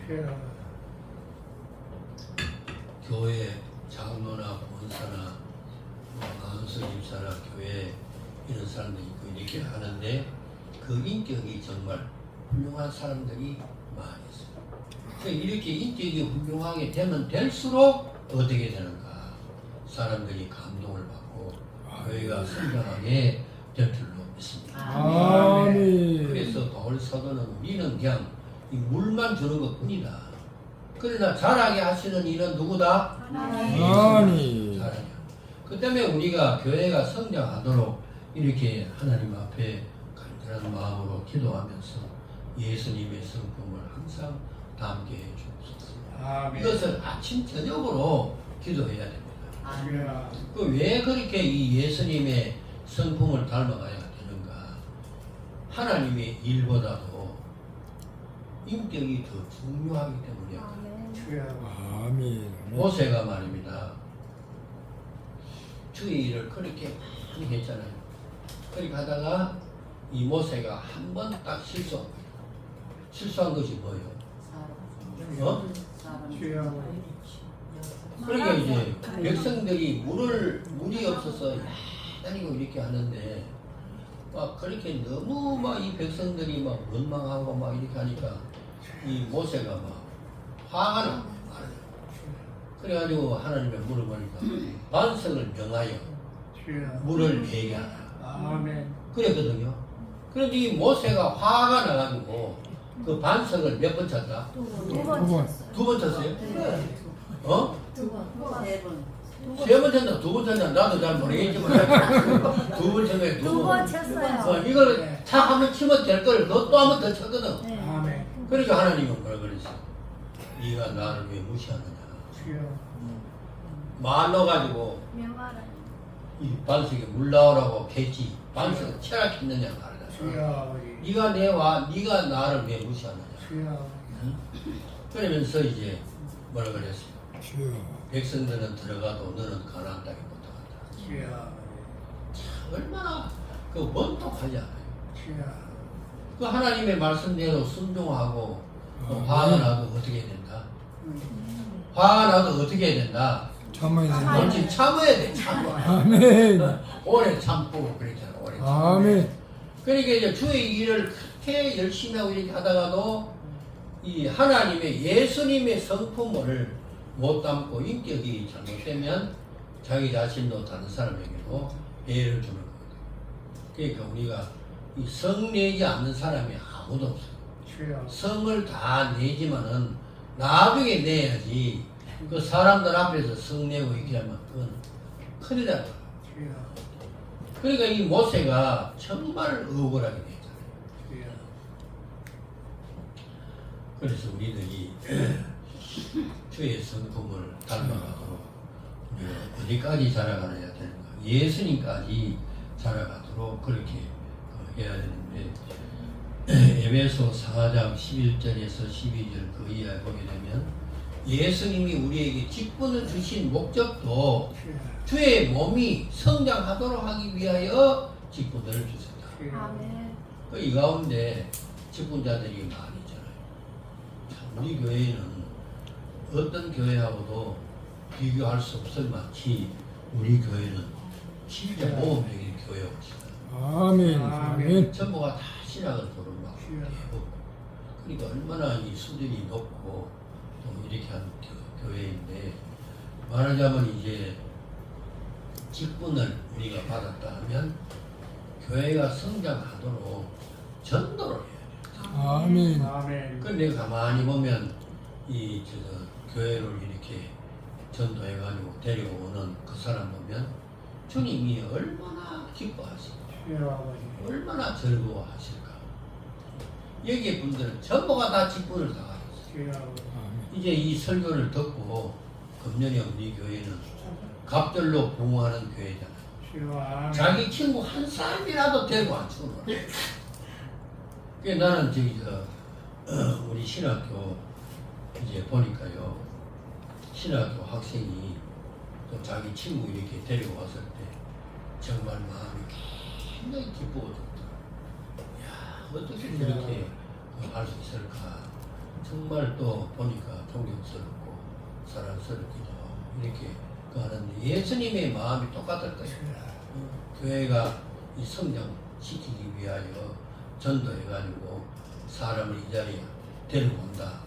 교회 장로나 권사나 안수 집사나 교회 이런 사람들이 있고 이렇게 하는데 그 인격이 정말 훌륭한 사람들이 많이 있어요. 그러니까 이렇게 인격이 훌륭하게 되면 될수록 어떻게 되는가? 사람들이 감동을 받고 교회가 성장하게 될 줄로 믿습니다. 아멘. 그래서 바울 사도는 우리는 그냥 이 물만 주는 것 뿐이다. 그러나 자라게 하시는 이는 누구다? 하나님. 자라게. 그 때문에 우리가 교회가 성장하도록 이렇게 하나님 앞에 간절한 마음으로 기도하면서 예수님의 성품을 항상 담게 해 주옵소서. 이것을 아침 저녁으로 기도해야 됩니다. 그 왜 그렇게 이 예수님의 성품을 닮아가야 되는가? 하나님의 일보다도 인격이 더 중요하기 때문이야. 아멘. 모세가 말입니다. 주의 일을 그렇게 많이 했잖아요. 그렇게 하다가 이 모세가 한 번 딱 실수한 거예요. 실수한 것이 뭐예요? 그러니까 이제 백성들이 물이 없어서 다니고 이렇게 하는데 막 그렇게 너무 막 이 백성들이 막 원망하고 막 이렇게 하니까 이 모세가 막 화가 난 거예요. 그래가지고 하나님의 물어보니까 반석을 명하여 주여. 물을 내게 하라. 아멘. 그랬거든요. 그런데 이 모세가 화가 나가지고 그 반석을 몇 번 쳤다? 두 두 번 번. 쳤어요. 두 번 쳤어요? 어? 두 번. 세 번 쳤나? 두 번 쳤나? 나도 잘 모르겠지만 두 번 쳤네. 두 번 쳤어요. 이걸 탁 한 번 치면 될 걸 그거 또 한 번 더 쳤거든. 네. 아멘. 그러니까 하나님은 뭐라 그랬어? 네가 나를 왜 무시하느냐? 주여. 말로 가지고 명하라. 이 반석에 물 나오라고 했지. 반석을 철학했느냐 말이다. 주여 아버지. 네가 나를 왜 무시하느냐? 주여 아버지. 그러면서 이제 뭐라 그랬어요? 주여. 백성들은 들어가도 너는 가나안 땅에 못 들어간다. 주여 아버지. 얼마나 그 원통하지 않아요? 주여. 그 하나님의 말씀대로 순종하고 또 화가 나도 어떻게 해야 된다? 화가 나도 어떻게 해야 된다? 참아야 된다. 뭔지 참아야 돼. 참아. 아멘. 오래 참고 그랬잖아. 오래 참고. 아멘. 그러니까 이제 주의 일을 그렇게 열심히 하고 이렇게 하다가도 이 하나님의 예수님의 성품을 못 담고 인격이 잘못되면 자기 자신도 다른 사람에게도 해를 주는 거거든요. 그러니까 우리가 이 성 내지 않는 사람이 아무도 없어요. 주여. 성을 다 내지만은 나중에 내야지 그 사람들 앞에서 성 내고 이렇게 하면 그건 큰일이다. 주여. 그러니까 이 모세가 정말 억울하게 됐잖아요. 주여. 그래서 우리들이 주의 성품을 닮아가도록 우리가 어디까지 자라가느냐 되는가? 예수님까지 자라가도록 그렇게 해야 되는데 에베소 4장 11절에서 12절 그 이하에 보게 되면 예수님이 우리에게 직분을 주신 목적도 주여. 주의 몸이 성장하도록 하기 위하여 직분을 주셨다. 주여. 아멘. 그 이 가운데 직분자들이 많이 있잖아요. 참 우리 교회는 어떤 교회하고도 비교할 수 없을 만치 우리 교회는 진짜 모범적인 교회가 있어요. 아멘. 아멘. 전부가 다 신학을 도르막 주여. 대부분. 그러니까 얼마나 이 수준이 높고 또 이렇게 한 교회인데 말하자면 이제 직분을 우리가 받았다 하면 교회가 성장하도록 전도를 해야 돼요. 아멘. 아멘. 근데 가만히 보면 교회를 이렇게 전도해가지고 데리고 오는 그 사람 보면 주님이 얼마나 기뻐하실까, 주여 아버지. 얼마나 즐거워하실까. 여기 분들은 전부가 다 직분을 다 가졌어요. 주여 아버지. 이제 이 설교를 듣고 금년에 우리 교회는 갑절로 부흥하는 교회잖아요. 주여 아멘. 자기 친구 한 사람이라도 데리고 안 치고 놀아. 그 나는 우리 신학교 이제 보니까요, 신학교 학생이 또 자기 친구 이렇게 데리고 왔을 때 정말 마음이 굉장히 기쁘고 좋더라. 야, 어떻게 저렇게 할 수 있을까? 정말 또 보니까 존경스럽고 사랑스럽기도 하고 이렇게 하는데 예수님의 마음이 똑같을 거예요. 교회가 이 성장시키기 위하여 전도해가지고 사람을 이 자리에 데리고 온다.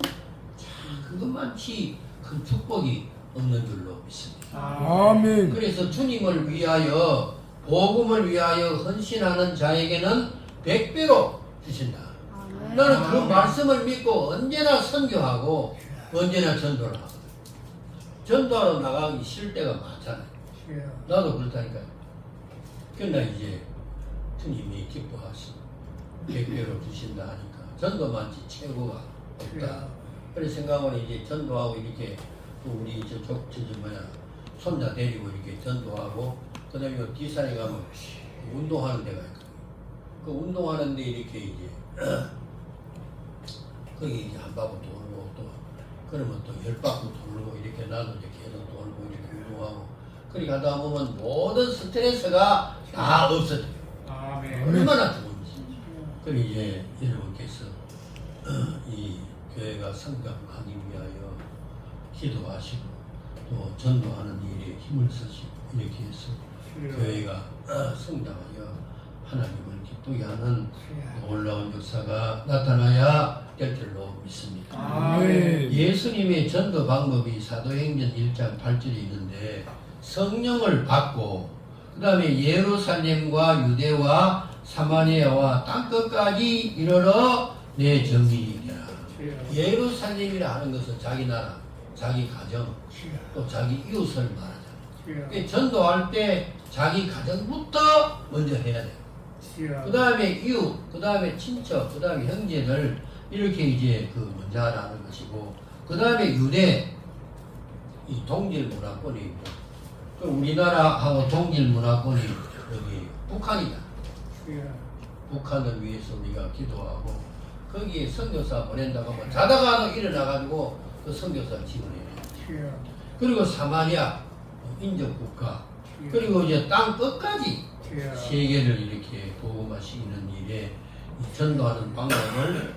그것만치 큰 축복이 없는 줄로 믿습니다. 아멘. 그래서 주님을 위하여 복음을 위하여 헌신하는 자에게는 100배로 주신다. 아멘. 나는 그 말씀을 믿고 언제나 선교하고 언제나 전도를 하거든. 전도하러 나가기 싫을 때가 많잖아요. 주여. 나도 그렇다니까요. 그러나 이제 주님이 기뻐하시고 100배로 주신다 하니까 전도만치 최고가 없다. 그래 생각하면 이제 전도하고 이렇게 또 우리 손자 데리고 이렇게 전도하고 그다음에 요 뒷산에 가면 운동하는 데가 있거든요. 그 운동하는데 이렇게 이제 거기 이제 한 바퀴 돌고 또 그러면 또 10바퀴 돌고 이렇게 나도 이제 계속 돌고 이렇게 운동하고 그렇게 하다 보면 모든 스트레스가 다 없어져요. 아멘. 얼마나 좋은지. 그리고 이제 여러분께서 이 교회가 성장하기 위하여 기도하시고 또 전도하는 일에 힘을 쓰시고 이렇게 해서 교회가 성장하여 하나님을 기쁘게 하는 놀라운 역사가 나타나야 될 줄로 믿습니다. 아멘. 예수님의 전도 방법이 사도행전 1장 8절에 있는데 성령을 받고 그 다음에 예루살렘과 유대와 사마리아와 땅끝까지 이르러 내 정인이 되라. 예루살렘이라 하는 것은 자기 나라, 자기 가정, 또 자기 이웃을 말하잖아요. 그러니까 전도할 때 자기 가정부터 먼저 해야 돼요. 그 다음에 이웃, 그 다음에 친척, 그 다음에 형제들 이렇게 이제 그 먼저 하라는 것이고, 그 다음에 유대, 이 동질 문화권이 있고, 또 우리나라하고 동질 문화권이 여기 북한이다. 북한을 위해서 우리가 기도하고 거기에 선교사 보낸다고 하면 자다가 일어나가지고 그 선교사를 지원해요. 그리고 사마리아 인접국가, 그리고 이제 땅 끝까지 세계를 이렇게 복음화시키는 일에 이 전도하는 방법을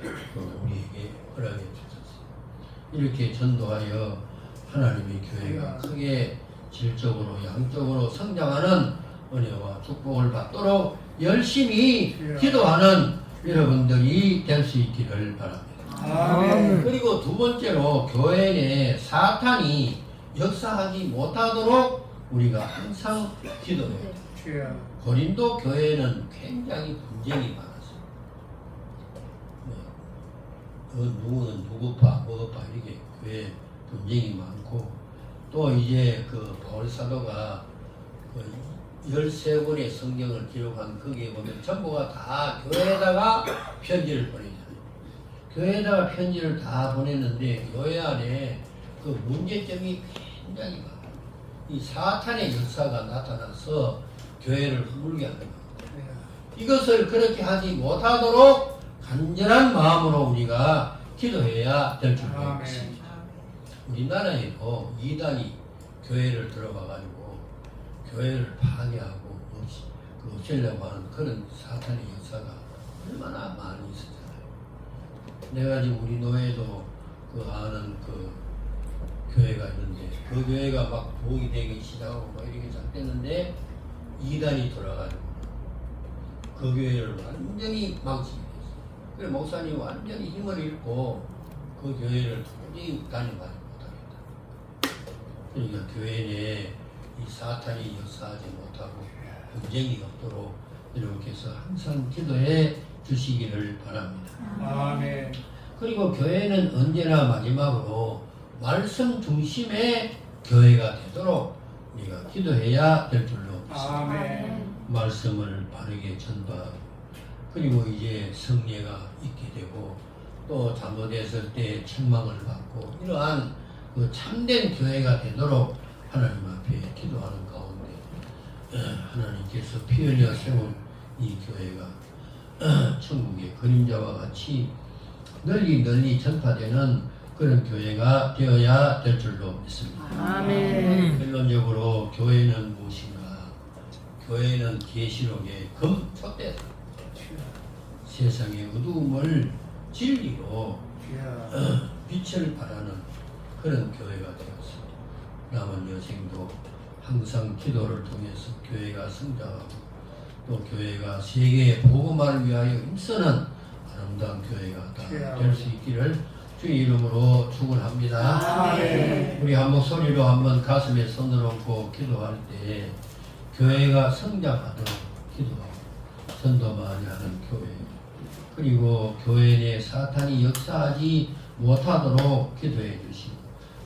우리에게 허락해 주셨어요. 이렇게 전도하여 하나님의 교회가 크게 질적으로 양적으로 성장하는 은혜와 축복을 받도록 열심히 기도하는 여러분들이 될 수 있기를 바랍니다. 그리고 두 번째로 교회 내 사탄이 역사하지 못하도록 우리가 항상 기도해요. 고린도 교회는 굉장히 분쟁이 많았어요. 누구는 누구파, 뭐파 이렇게 교회 분쟁이 많고, 또 이제 그 바울 사도가 13권의 성경을 기록한 거기에 보면 전부가 다 교회에다가 편지를 보내잖아요. 교회에다가 편지를 다 보냈는데 교회 안에 그 문제점이 굉장히 많아요. 이 사탄의 역사가 나타나서 교회를 허물게 하는 거예요. 이것을 그렇게 하지 못하도록 간절한 마음으로 우리가 기도해야 될 줄 믿습니다. 우리나라에도 이단이 교회를 들어가가지고 교회를 파괴하고 없애려고 하는 그런 사탄의 역사가 얼마나 많이 있었잖아요. 내가 지금 우리 노예도 그 아는 그 교회가 있는데 그 교회가 막 부흥이 되기 시작하고 막 이렇게 시작됐는데 이단이 돌아가지고 그 교회를 완전히 망치게 됐어요. 그래서 목사님이 완전히 힘을 잃고 그 교회를 도저히 다녀가지 못하겠다. 그러니까 교회 내에 이 사탄이 역사하지 못하고 분쟁이 없도록 이렇게 해서 항상 기도해 주시기를 바랍니다. 아멘. 그리고 교회는 언제나 마지막으로 말씀 중심의 교회가 되도록 우리가 기도해야 될 줄로 믿습니다. 아멘. 말씀을 바르게 전도하고, 그리고 이제 성례가 있게 되고 또 잘못했을 때 책망을 받고 이러한 그 참된 교회가 되도록 하나님 앞에 기도하는 가운데 하나님께서 피 흘려 세운 이 교회가 천국의 그림자와 같이 널리 전파되는 그런 교회가 되어야 될 줄로 믿습니다. 아멘. 결론적으로 교회는 무엇인가? 교회는 계시록의 금촛대다. 세상의 어두움을 진리로 빛을 발하는 그런 교회가 되었습니다. 남은 여생도 항상 기도를 통해서 교회가 성장하고 또 교회가 세계의 복음화를 위하여 힘쓰는 아름다운 교회가 될 수 있기를 주의 이름으로 축원합니다. 우리 한 목소리로 한번 가슴에 손을 얹고 기도할 때 교회가 성장하도록 기도하고 전도 많이 하는 교회, 그리고 교회 내 사탄이 역사하지 못하도록 기도해 주시고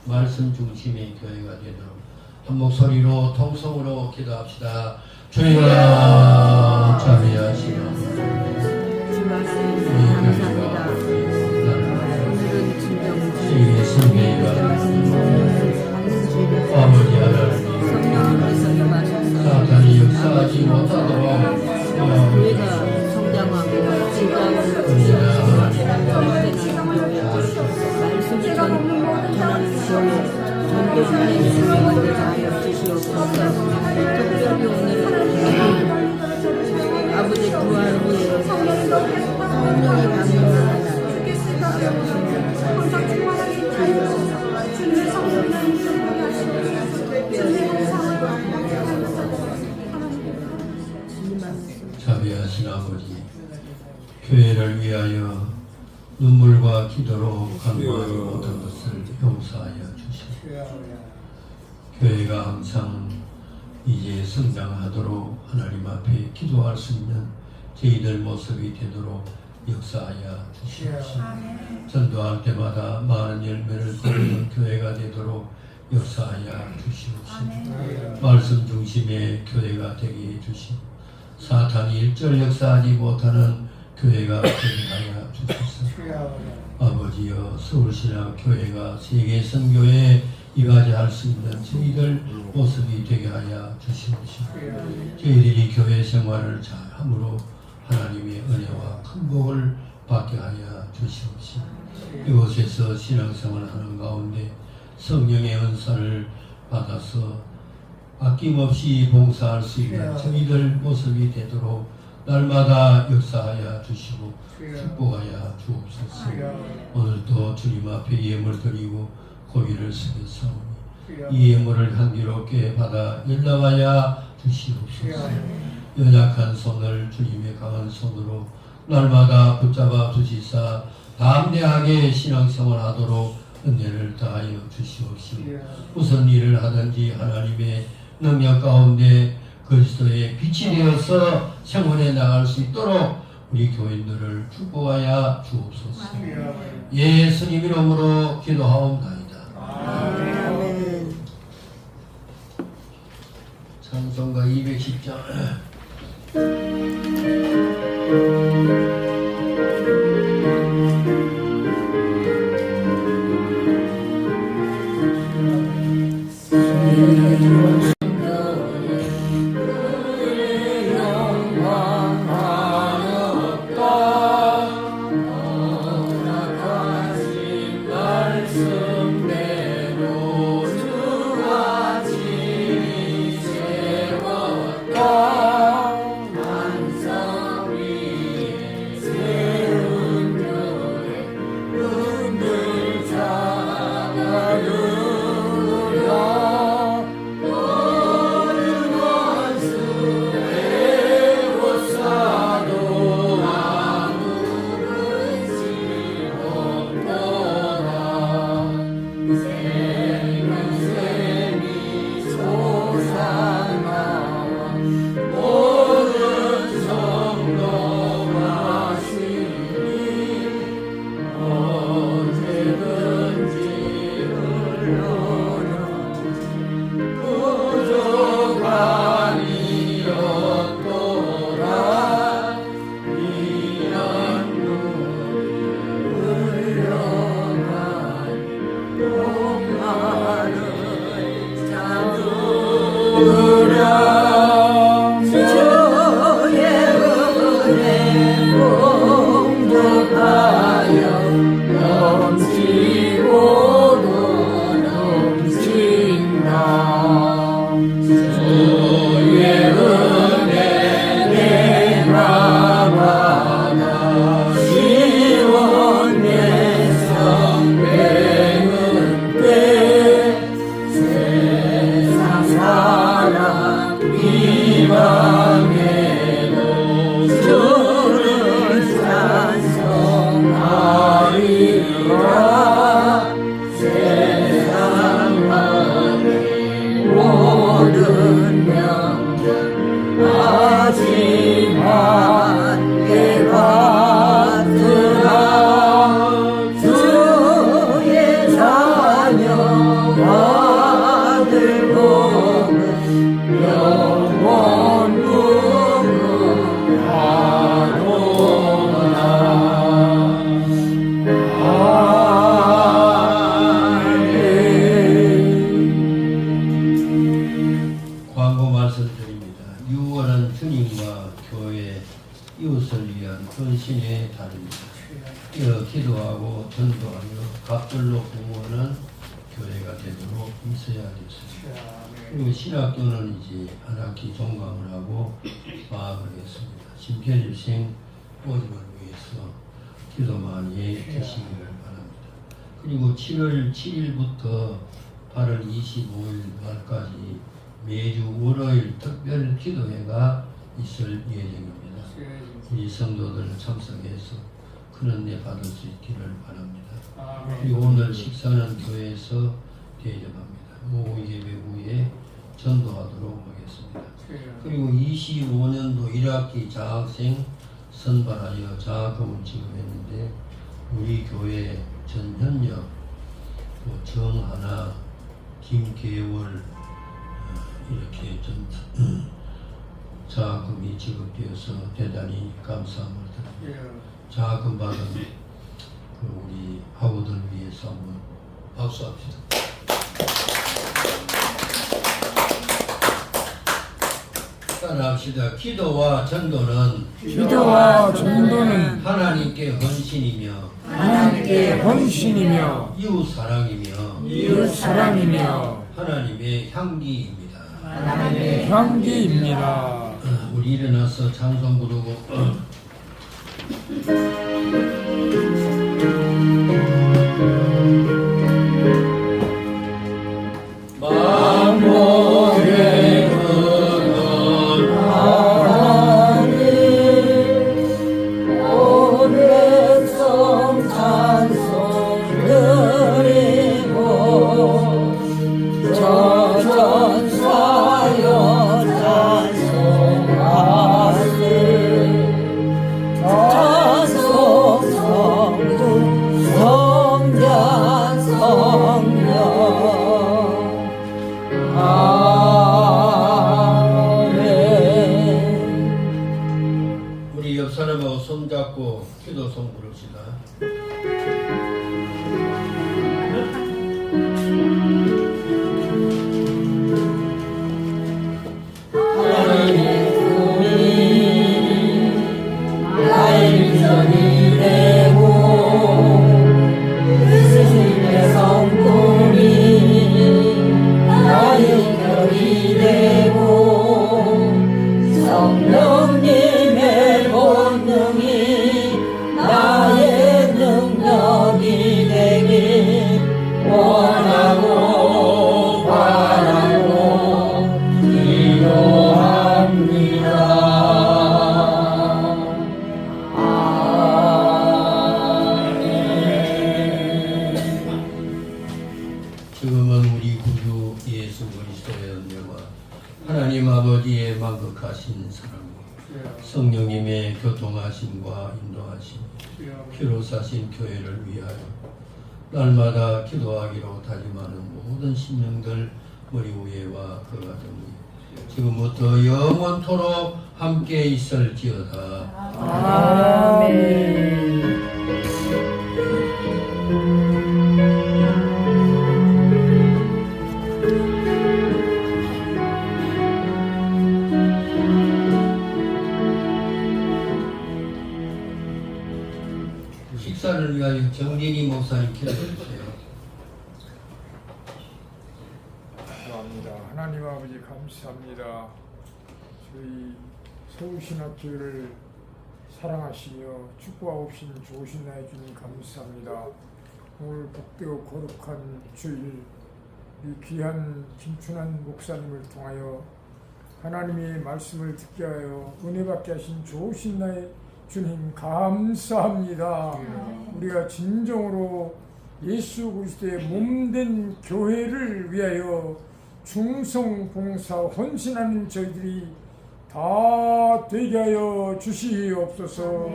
말씀 중심의 교회가 되도록 한 목소리로 통성으로 기도합시다. 주여 자비하시며 주 말씀 감사합니다. 오늘은 진정 세계 성계가 아버지 하나님 성령님께서 임하셔서 사탄이 역사하지 못하도록 교회가 성장하고 진정을 말씀이 전하는 교회 전도하는 주님을 하여 주시옵소서. 특별히 오늘은 아버지 부활 후에 성령이 강림하는 자비하신 아버지, 교회를 위하여 눈물과 말과 기도로 간구하지 못한 것을 용서하여 주시옵소서. 교회가 항상 이제 성장하도록 하나님 앞에 기도할 수 있는 저희들 모습이 되도록 역사하여 주시옵소서. 전도할 때마다 많은 열매를 거두는 교회가 되도록 역사하여 주시옵소서. 말씀 중심의 교회가 되게 해주시고 사탄이 일절 역사하지 못하는 교회가 되게 하여 주소서. 아버지여, 서울신학 교회가 세계 선교에 이바지할 수 있는 저희들 모습이 되게 하여 주시옵소서. 저희들이 교회 생활을 잘함으로 하나님의 은혜와 큰 복을 받게 하여 주시옵소서. 이곳에서 신앙생활을 하는 가운데 성령의 은사를 받아서 아낌없이 봉사할 수 있는 저희들 모습이 되도록 날마다 역사하여 주시고 축복하여 주옵소서. 오늘도 주님 앞에 예물 드리고 고기를 숙였사오니 이 예물을 향기롭게 받아 연락하여 주시옵소서. 연약한 손을 주님의 강한 손으로 날마다 붙잡아 주시사 담대하게 신앙생활하도록 은혜를 다하여 주시옵시고 무슨 일을 하든지 하나님의 능력 가운데 그리스도의 빛이 되어서 생활해 나갈 수 있도록 우리 교인들을 축복하여 주옵소서. 예수님 이름으로 기도하옵나이다. 아멘. 찬송가 210장. 기도하고 전도하며 갑절로 공헌하는 교회가 되도록 있어야겠습니다. 그리고 신학교는 이제 한 학기 종강을 하고 마감을 했습니다. 심폐일생 모집을 위해서 기도 많이 해주시기를 바랍니다. 그리고 7월 7일부터 8월 25일 말까지 매주 월요일 특별 기도회가 있을 예정입니다. 우리 성도들 참석해서 큰 은혜 받을 수 있기를 바랍니다. 그리고 오늘 식사는 교회에서 대접합니다. 오후 예배 후에 전도하도록 하겠습니다. 그리고 25년도 1학기 장학생 선발하여 장학금을 지급했는데 우리 교회 전현역, 정하나, 김계월 이렇게 좀 장학금이 지급되어서 대단히 감사함을 드립니다. 장학금 받은 우리 학우들 위해서 한번 박수합시다. 따라합시다. 기도와 전도는 하나님께 헌신이며 이웃 사랑이며 하나님의 향기입니다. 우리 일어나서 찬송 부르고 우리 옆 사람하고 손잡고 기도 송 부릅시다. 성령님의 본능이 나의 능력이 되길 원하고 바라고 기도합니다. 지금은 우리 구주 예수 그리스도의 은혜와 하나님 아버지의 만극하신 사랑, 성령님의 교통하심과 인도하심, 피로 사신 교회를 위하여 날마다 기도하기로 다짐하는 모든 신령들 머리 위에와 그 가정 위에 지금부터 영원토록 함께 있을지어다. 아멘. 식사를 위하여 정진희 목사님 기도해주세요. 감사합니다. 하나님 아버지 감사합니다. 저희 서울신학교를 사랑하시며 축복하옵신 좋으신 나의 주님 감사합니다. 오늘 복되고 거룩한 주일 이 귀한 김춘환 목사님을 통하여 하나님의 말씀을 듣게 하여 은혜 받게 하신 좋으신 나의 주님 감사합니다. 우리가 진정으로 예수 그리스도의 몸된 교회를 위하여 충성 봉사 헌신하는 저희들이 다 되게 하여 주시옵소서.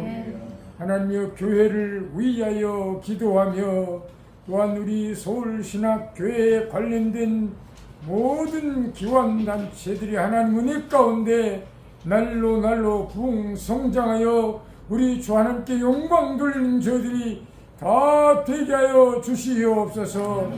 하나님의 교회를 위하여 기도하며 또한 우리 서울신학교회에 관련된 모든 기관단체들이 하나님 은혜 가운데 날로 부흥성장하여 우리 주 하나님께 영광 돌리는 저희들이 다 되게 하여 주시옵소서.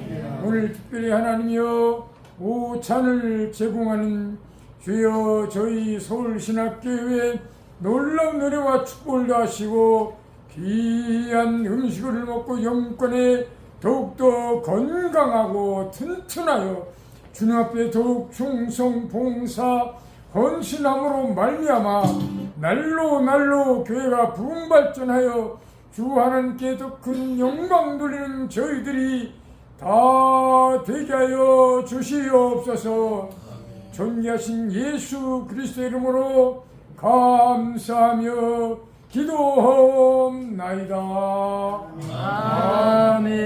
오늘 특별히 하나님이여 오찬을 제공하는 주여 저희 서울신학교회 놀라운 은혜와 축복을 다하시고 귀한 음식을 먹고 영권에 더욱더 건강하고 튼튼하여 주님 앞에 더욱 충성 봉사 헌신함으로 말미암아 날로 교회가 부흥발전하여 주 하나님께 더 큰 영광 돌리는 저희들이 다 되게 하여 주시옵소서. 존귀하신 예수 그리스도의 이름으로 감사하며 기도하옵나이다. 아멘.